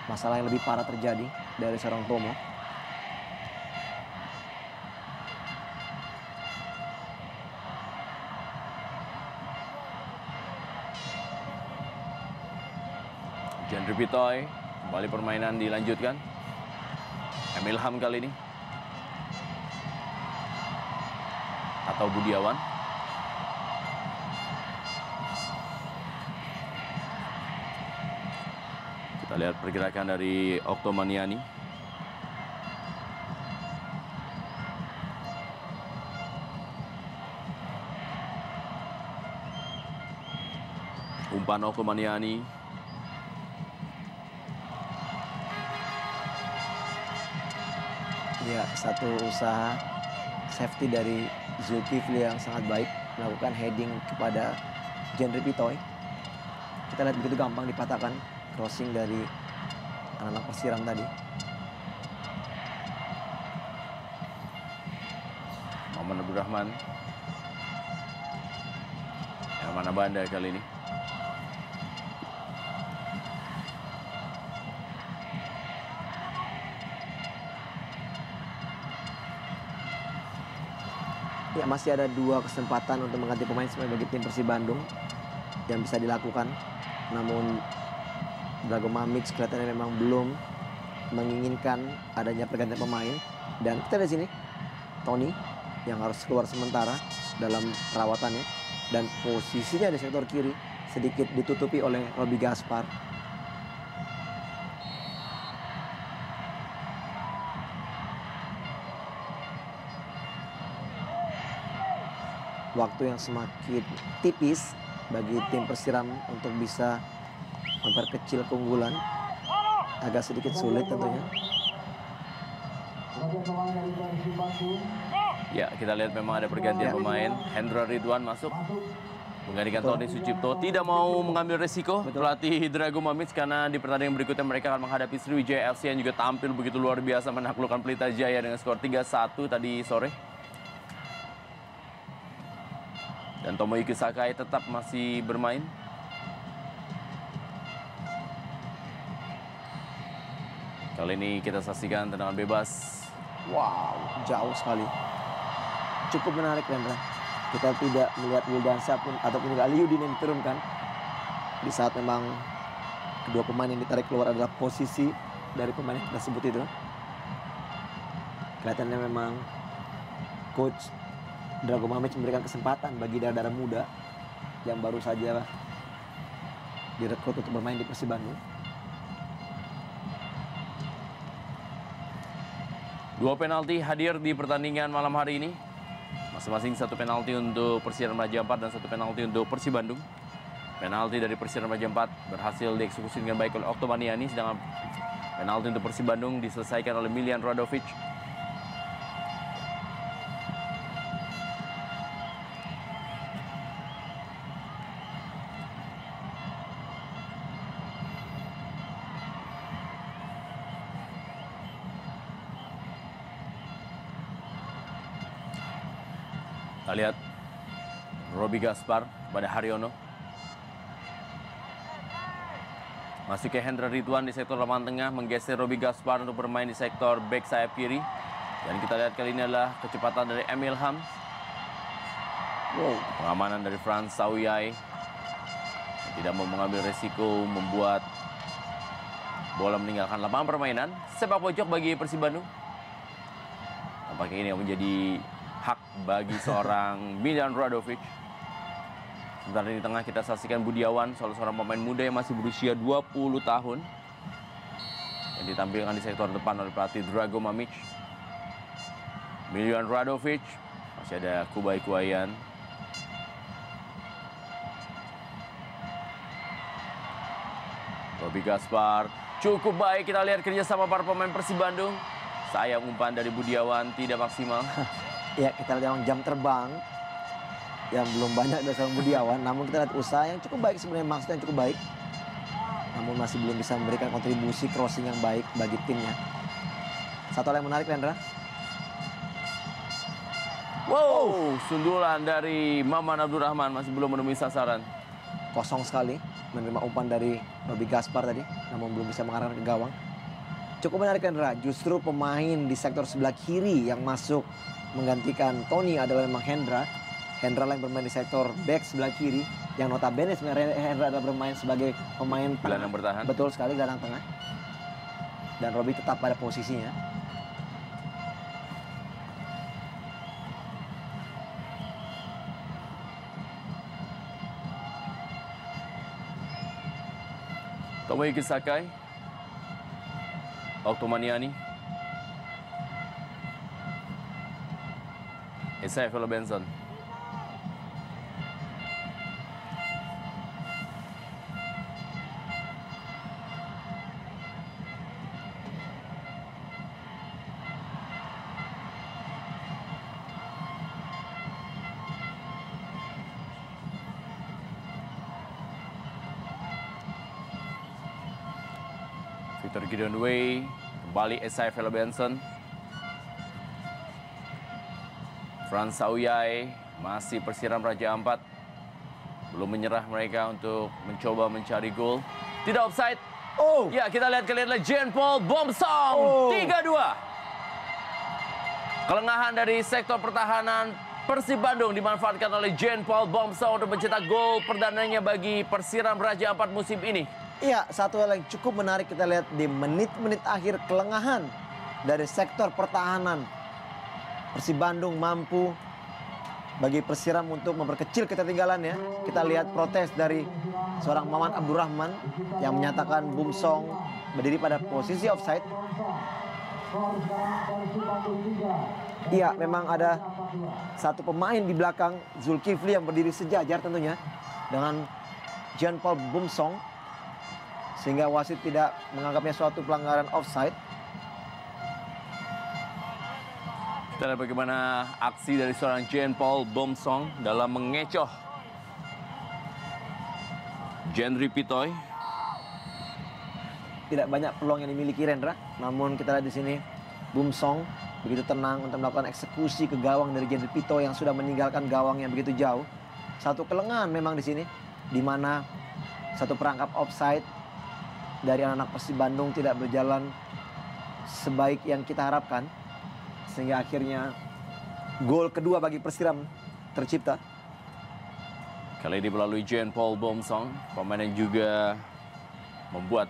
masalah yang lebih parah terjadi dari seorang Tomo. Jendri Pitoy, kembali permainan dilanjutkan. Emil Ham kali ini. Atau Budiawan. Kita lihat pergerakan dari Oktomaniani. Umpan Oktomaniani. Ya, satu usaha safety dari Zulkifli yang sangat baik, melakukan heading kepada Jendri Pitoy. Kita lihat begitu gampang dipatahkan crossing dari anak-anak Persiram tadi. Muhammad Abdurrahman. Yang mana Banda kali ini. Ya, masih ada 2 kesempatan untuk mengganti pemain sebagai tim Persib Bandung yang bisa dilakukan. Namun Drago Mamic kelihatannya memang belum menginginkan adanya pergantian pemain. Dan kita lihat sini Tony yang harus keluar sementara dalam perawatannya. Dan posisinya di sektor kiri sedikit ditutupi oleh Robi Gaspar. Waktu yang semakin tipis bagi tim Persiram untuk bisa memperkecil keunggulan. Agak sedikit sulit tentunya. Ya, kita lihat memang ada pergantian pemain. Hendra Ridwan masuk menggantikan Tony Sucipto. Tidak mau mengambil resiko pelatih Drago Mamic karena di pertandingan berikutnya mereka akan menghadapi Sriwijaya FC yang juga tampil begitu luar biasa menaklukkan Pelita Jaya dengan skor 3-1 tadi sore. Dan Tomoyuki Sakai tetap masih bermain. Kali ini kita saksikan tendangan bebas. Wow, jauh sekali. Cukup menarik, Rendra. Kita tidak melihat Wildansa pun ataupun juga Aliudin yang diturunkan. Di saat memang kedua pemain yang ditarik keluar adalah posisi dari pemain yang kita sebut itu. Kelihatannya memang coach Drago Mamic memberikan kesempatan bagi darah-darah muda yang baru saja direkrut untuk bermain di Persib Bandung. 2 penalti hadir di pertandingan malam hari ini. Masing-masing 1 penalti untuk Persiraja Raja Ampat dan 1 penalti untuk Persib Bandung. Penalti dari Persiraja Raja Ampat berhasil dieksekusi dengan baik oleh Oktomaniani, sedangkan penalti untuk Persib Bandung diselesaikan oleh Milian Radovic. Kita lihat Robi Gaspar pada Haryono. Masih ke Hendra Ridwan di sektor lapangan tengah, menggeser Robi Gaspar untuk bermain di sektor back sayap kiri. Dan kita lihat kali ini adalah kecepatan dari Emil Ham. Wow, pengamanan dari Frans Sauyai. Tidak mau mengambil resiko membuat bola meninggalkan lapangan permainan. Sepak pojok bagi Persib Bandung. Tampaknya ini yang menjadi hak bagi seorang Milian Radovic. Sebentar di tengah kita saksikan Budiawan, salah seorang pemain muda yang masih berusia 20 tahun. Yang ditampilkan di sektor depan oleh pelatih Drago Mamic. Milian Radovic, masih ada Kubai Kuayan. Robi Gaspar, cukup baik kita lihat kerjasama para pemain Persib Bandung. Sayang umpan dari Budiawan tidak maksimal. Ya, kita lihat memang jam terbang yang belum banyak dari seorang Budiawan. Namun kita lihat usaha yang cukup baik sebenarnya, maksudnya yang cukup baik. namun masih belum bisa memberikan kontribusi crossing yang baik bagi timnya. Satu hal yang menarik, Rendra. Wow, sundulan dari Maman Abdurrahman masih belum menemui sasaran. Kosong sekali menerima umpan dari Robi Gaspar tadi, namun belum bisa mengarahkan ke gawang. Cukup menarik, Rendra. Justru pemain di sektor sebelah kiri yang masuk menggantikan Tony adalah memang Hendra. Hendra yang bermain di sektor back sebelah kiri, yang notabene sebenarnya Hendra adalah bermain sebagai pemain gelandang bertahan. Betul sekali, gelandang tengah. Dan Robi tetap pada posisinya. Tomoyuki Sakai, Oktomaniani, Isaiah Velo Benson. Victor Gideon Way, kembali Isaiah Velo Benson. Frans Sauyai masih Persiram Raja Ampat. Belum menyerah mereka untuk mencoba mencari gol. Tidak offside. Oh, Ya, kita lihat kali ini Jean Paul Bomsong. Oh. 3-2. Kelengahan dari sektor pertahanan Persib Bandung dimanfaatkan oleh Jean Paul Bomsong untuk mencetak gol perdananya bagi Persiram Raja Ampat musim ini. iya, satu hal yang cukup menarik kita lihat di menit-menit akhir, kelengahan dari sektor pertahanan. Persib Bandung mampu bagi Persiram untuk memperkecil ketertinggalannya. Kita lihat protes dari seorang Maman Abdurrahman yang menyatakan Bomsong berdiri pada posisi offside. Iya, memang ada satu pemain di belakang Zulkifli yang berdiri sejajar tentunya dengan Jean Paul Bomsong, sehingga wasit tidak menganggapnya suatu pelanggaran offside. Kita lihat bagaimana aksi dari seorang Jean Paul Bomsong dalam mengecoh Jendri Pitoy. Tidak banyak peluang yang dimiliki Rendra, namun kita lihat di sini Bomsong begitu tenang untuk melakukan eksekusi ke gawang dari Jendri Pitoy yang sudah meninggalkan gawang yang begitu jauh. Satu kelengahan memang di sini, di mana satu perangkap offside dari anak-anak Persib Bandung tidak berjalan sebaik yang kita harapkan, sehingga akhirnya gol kedua bagi Persiram tercipta. Kali ini melalui Jean Paul Bomsong, pemain yang juga membuat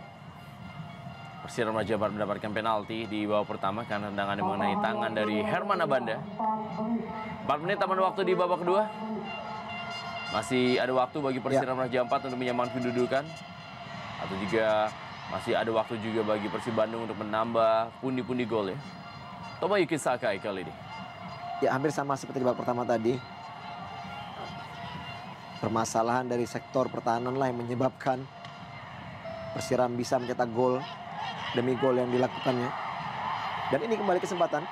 Persiram Raja Ampat mendapatkan penalti di babak pertama karena tendangan yang mengenai tangan dari Herman Abanda. 4 menit taman waktu di babak kedua. Masih ada waktu bagi Persiram Raja Ampat untuk menyamakan kedudukan. Atau juga masih ada waktu juga bagi Persib Bandung untuk menambah pundi-pundi gol ya. Tomoyuki Sakai kali ini. Ya, hampir sama seperti di babak pertama tadi. Permasalahan dari sektor pertahanan lah yang menyebabkan Persiram bisa mencetak gol demi gol yang dilakukannya. Dan ini kembali kesempatan.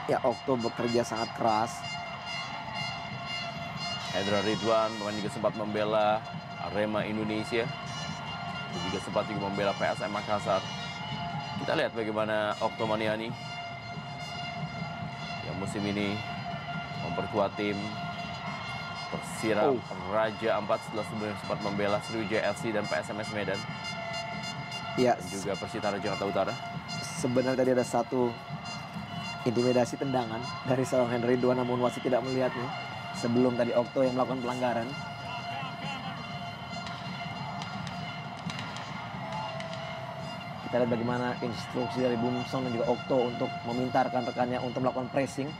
Ya, Okto bekerja sangat keras. Hendra Ridwan bahkan juga sempat membela Arema Indonesia. Dan juga sempat juga membela PSM Makassar. Kita lihat bagaimana Oktomaniani yang musim ini memperkuat tim Persiram Raja Ampat setelah sebelumnya sempat membela Sriwijaya FC dan PSMS Medan. Ya, Dan juga Persitara Jakarta Utara. sebenarnya tadi ada satu intimidasi tendangan dari seorang Hendra Ridwan, namun wasit tidak melihatnya sebelum tadi Okto yang melakukan pelanggaran. Kita lihat bagaimana instruksi dari Bomsong dan juga Okto untuk meminta rekan-rekannya untuk melakukan pressing.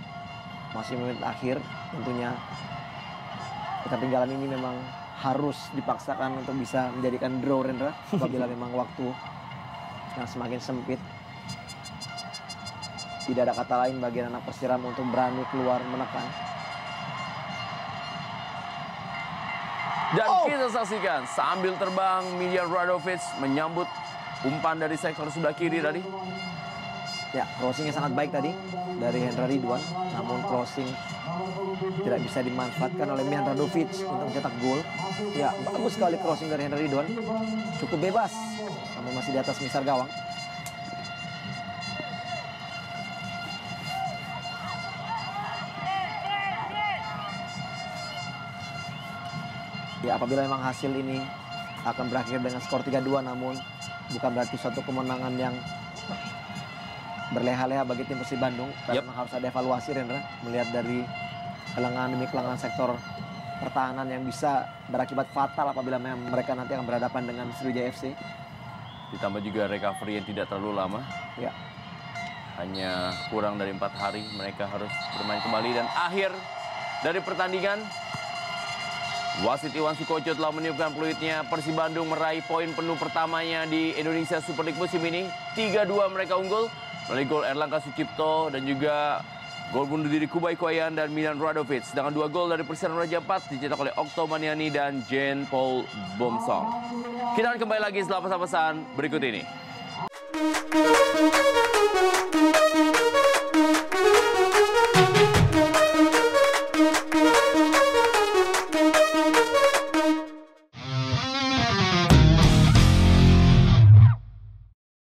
Masih menit akhir, tentunya ketertinggalan ini memang harus dipaksakan untuk bisa menjadikan draw, Rendra, apabila memang waktu yang semakin sempit. Tidak ada kata lain bagi anak Persiram untuk berani keluar menekan. Dan kita saksikan sambil terbang Miljan Radovic menyambut umpan dari sektor sebelah kiri tadi. Ya, crossingnya sangat baik tadi dari Hendra Ridwan, namun crossing tidak bisa dimanfaatkan oleh Mian Radovic untuk mencetak gol. Ya, bagus sekali crossing dari Hendra Ridwan, cukup bebas, namun masih di atas misar gawang. Ya, apabila memang hasil ini akan berakhir dengan skor 3-2, namun bukan berarti suatu kemenangan yang berleha-leha bagi tim Persib Bandung. Karena memang harus ada evaluasi, Rendra, melihat dari kelengahan demi kelengahan sektor pertahanan yang bisa berakibat fatal apabila memang mereka nanti akan berhadapan dengan Sriwijaya FC. Ditambah juga recovery yang tidak terlalu lama. Ya, Hanya kurang dari 4 hari mereka harus bermain kembali. Dan akhir dari pertandingan, wasit Iwan Sukoco telah meniupkan peluitnya. Persib Bandung meraih poin penuh pertamanya di Indonesia Super League musim ini. 3-2 mereka unggul melalui gol Erlangga Sucipto dan juga gol bunuh diri Kubai Koyan dan Milan Radovic. Sedangkan 2 gol dari Persiraja Raja 4 dicetak oleh Okto Maniani dan Jean Paul Bomsong. Kita akan kembali lagi setelah pesan-pesan berikut ini.